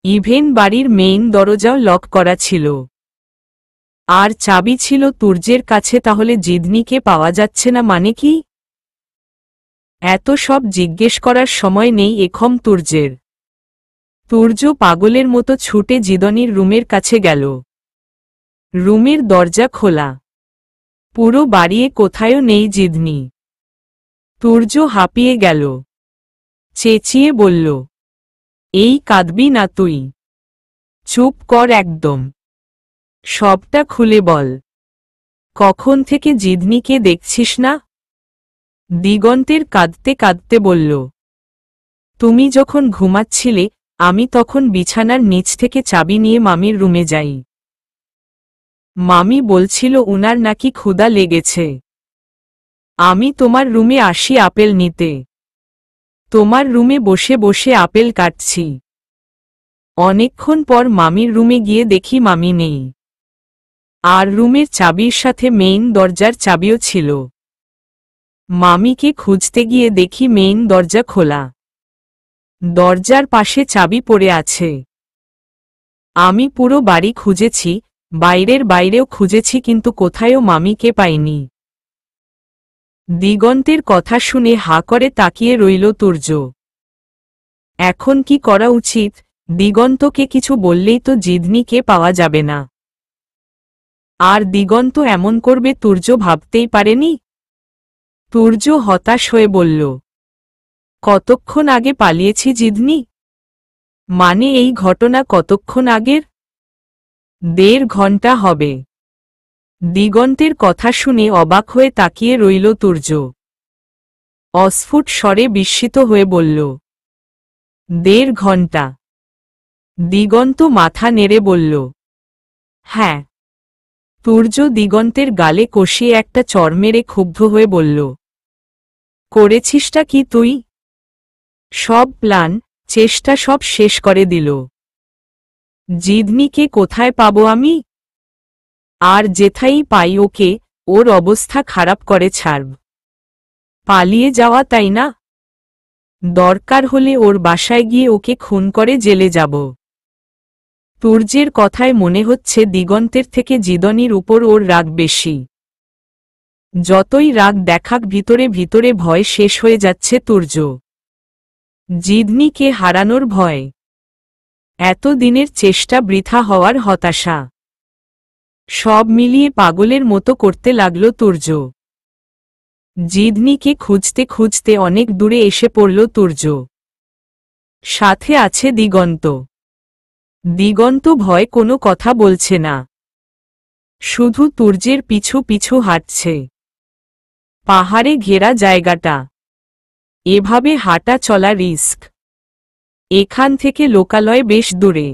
ইভেন বাড়ির মেইন দরজাও লক করা ছিল। আর চাবি ছিল তুর্যের কাছে। তাহলে জিদনিকে পাওয়া যাচ্ছে না মানে কি? এত সব জিজ্ঞেস করার সময় নেই এখন তুর্যের। তুর্য পাগলের মতো ছুটে জিদনির রুমের কাছে গেল। রুমের দরজা খোলা। পুরো বাড়িয়ে কোথায়ও নেই জিদনি। তুর্য হাঁপিয়ে গেল। চেঁচিয়ে বলল, এই কাঁদবি না তুই? চুপ কর একদম। সবটা খুলে বল। কখন থেকে জিদনিকে দেখছিস না? দিগন্তের কাঁদতে কাঁদতে বলল, তুমি যখন ঘুমাচ্ছিলে আমি তখন বিছানার নিচ থেকে চাবি নিয়ে মামির রুমে যাই। মামি বলছিল উনার নাকি ক্ষুধা লেগেছে। আমি তোমার রুমে আসি আপেল নিতে। তোমার রুমে বসে বসে আপেল কাটছি। অনেকক্ষণ পর মামির রুমে গিয়ে দেখি মামি নেই। আর রুমের চাবির সাথে মেইন দরজার চাবিও ছিল। মামিকে খুঁজতে গিয়ে দেখি মেইন দরজা খোলা। দরজার পাশে চাবি পড়ে আছে। আমি পুরো বাড়ি খুঁজেছি, বাইরেও খুঁজেছি, কিন্তু কোথায়ও মামিকে পাইনি। দিগন্তের কথা শুনে হাঁ করে তাকিয়ে রইল তুর্য। এখন কি করা উচিত? দিগন্তকে কিছু বললেই তো জিদনিকে পাওয়া যাবে না। আর দিগন্ত এমন করবে তুর্য ভাবতেই পারেনি। তুর্য হতাশ হয়ে বলল, কতক্ষণ আগে পালিয়েছি জিদনি? মানে এই ঘটনা কতক্ষণ আগের? 1.5 ঘন্টা হবে। দিগন্তের কথা শুনে অবাক হয়ে তাকিয়ে রইল তুর্য। অস্ফুট স্বরে বিস্মিত হয়ে বলল, 1.5 ঘন্টা? দিগন্ত মাথা নেড়ে বলল, হ্যাঁ। তুর্য দিগন্তের গালে কষিয়ে একটা চড় মেরে ক্ষুব্ধ হয়ে বলল, করেছিসটা কি তুই? সব প্ল্যান, চেষ্টা সব শেষ করে দিল। জিদনিকে কোথায় পাবো আমি? আর যেথাই পাই ওকে, ওর অবস্থা খারাপ করে ছাড়ব। পালিয়ে যাওয়া, তাই না? দরকার হলে ওর বাসায় গিয়ে ওকে খুন করে জেলে যাব। তুর্যের কথায় মনে হচ্ছে দিগন্তের থেকে জিদনির উপর ওর রাগ বেশি। যতই রাগ দেখাক ভিতরে ভিতরে ভয় শেষ হয়ে যাচ্ছে তুর্য। জিদনিকে হারানোর ভয়। এত দিনের চেষ্টা বৃথা হওয়ার হতাশা। সব মিলিয়ে পাগলের মতো করতে লাগল তুর্য। জিদনিকে খুঁজতে খুঁজতে অনেক দূরে এসে পড়ল তুর্য। সাথে আছে দিগন্ত। দিগন্ত ভয় কোনো কথা বলছে না, শুধু তুর্যের পিছু পিছু হাঁটছে। পাহাড়ে ঘেরা জায়গাটা, এভাবে হাঁটা চলা রিস্ক। এখান থেকে লোকালয় বেশ দূরে।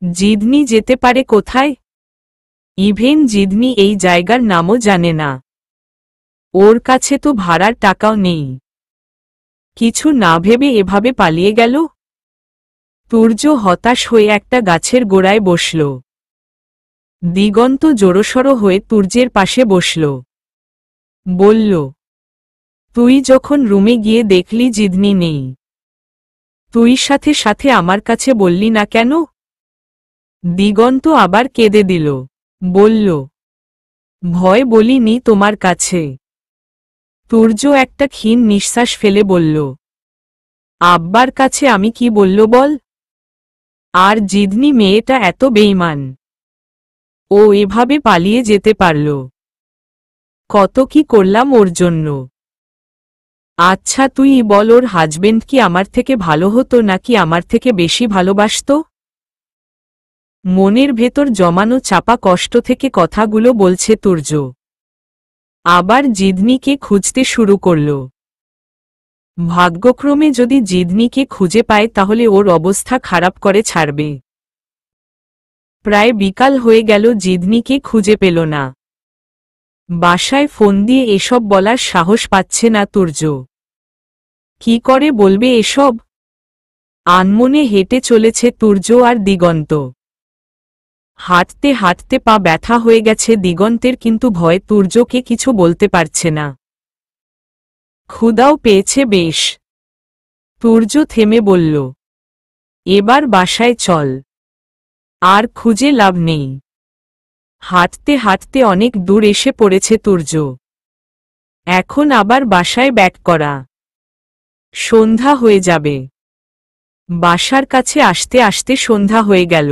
জিদনি যেতে পারে কোথায়? ইভেন জিদনি এই জায়গার নামও জানে না। ওর কাছে তো ভাড়ার টাকাও নেই। কিছু না ভেবে এভাবে পালিয়ে গেল। তুর্য হতাশ হয়ে একটা গাছের গোড়ায় বসল। দিগন্ত জোড়সড় হয়ে তুর্যের পাশে বসল। বলল, তুই যখন রুমে গিয়ে দেখলি জিদনি নেই, তুই সাথে সাথে আমার কাছে বললি না কেন? দিগন্ত আবার কেঁদে দিল। বলল, ভয় বলিনি তোমার কাছে। তুর্য একটা ক্ষীণ নিঃশ্বাস ফেলে বলল, আব্বার কাছে আমি কি বলল বল? আর জিদনি মেয়েটা এত বেঈমান, ও এভাবে পালিয়ে যেতে পারল। কত কি করলাম ওর জন্য। আচ্ছা তুই বল, ওর হাজবেন্ড কি আমার থেকে ভালো হতো নাকি আমার থেকে বেশি ভালোবাসতো? মনের ভেতর জমানো চাপা কষ্ট থেকে কথাগুলো বলছে তুর্য। আবার জিদনিকে খুঁজতে শুরু করল। ভাগ্যক্রমে যদি জিদনিকে খুঁজে পায় তাহলে ওর অবস্থা খারাপ করে ছাড়বে। প্রায় বিকাল হয়ে গেল, জিদনিকে খুঁজে পেল না। বাসায় ফোন দিয়ে এসব বলার সাহস পাচ্ছে না তুর্য। কি করে বলবে এসব? আনমনে হেঁটে চলেছে তুর্য আর দিগন্ত। হাঁটতে হাঁটতে পা ব্যথা হয়ে গেছে দিগন্তের, কিন্তু ভয় তুর্যকে কিছু বলতে পারছে না। ক্ষুধাও পেয়েছে বেশ। তুর্য থেমে বলল, এবার বাসায় চল। আর খুঁজে লাভ নেই। হাঁটতে হাঁটতে অনেক দূর এসে পড়েছে তুর্য। এখন আবার বাসায় ব্যাক করা। সন্ধ্যা হয়ে যাবে। বাসার কাছে আসতে আসতে সন্ধ্যা হয়ে গেল।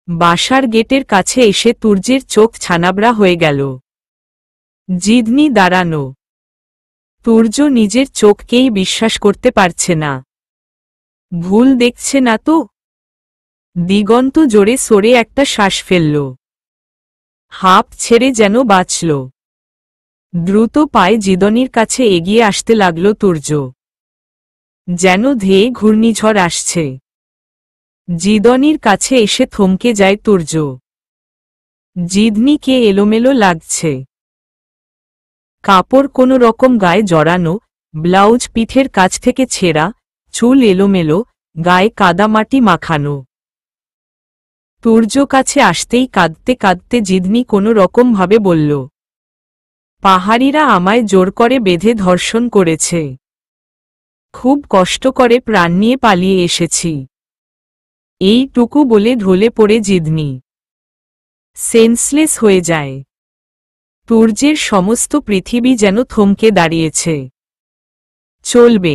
বাসার গেটের কাছে এসে তুর্যের চোখ ছানাবড়া হয়ে গেল। জিদনি দাঁড়ানো। তুর্য নিজের চোখকেই বিশ্বাস করতে পারছে না। ভুল দেখছে না তো? দিগন্ত জোরে সরে একটা শ্বাস ফেলল। হাঁপ ছেড়ে যেন বাঁচল। দ্রুত পায়ে জিদনির কাছে এগিয়ে আসতে লাগল তুর্য। যেন ধেয়ে ঘূর্ণিঝড় আসছে। জিদনির কাছে এসে থমকে যায় তুর্য। জিদনিকে এলোমেলো লাগছে। কাপড় কোনো রকম গায়ে জড়ানো, ব্লাউজ পিঠের কাছ থেকে ছেঁড়া, চুল এলোমেলো, গায়ে কাদামাটি মাখানো। তুর্য কাছে আসতেই কাঁদতে কাঁদতে জিদনি কোনো রকম ভাবে বলল, পাহাড়িরা আমায় জোর করে বেঁধে ধর্ষণ করেছে। খুব কষ্ট করে প্রাণ নিয়ে পালিয়ে এসেছি। এইটুকু বলে ঢলে পড়ে জিদনি সেন্সলেস হয়ে যায়। তুর্যের সমস্ত পৃথিবী যেন থমকে দাঁড়িয়েছে। চলবে।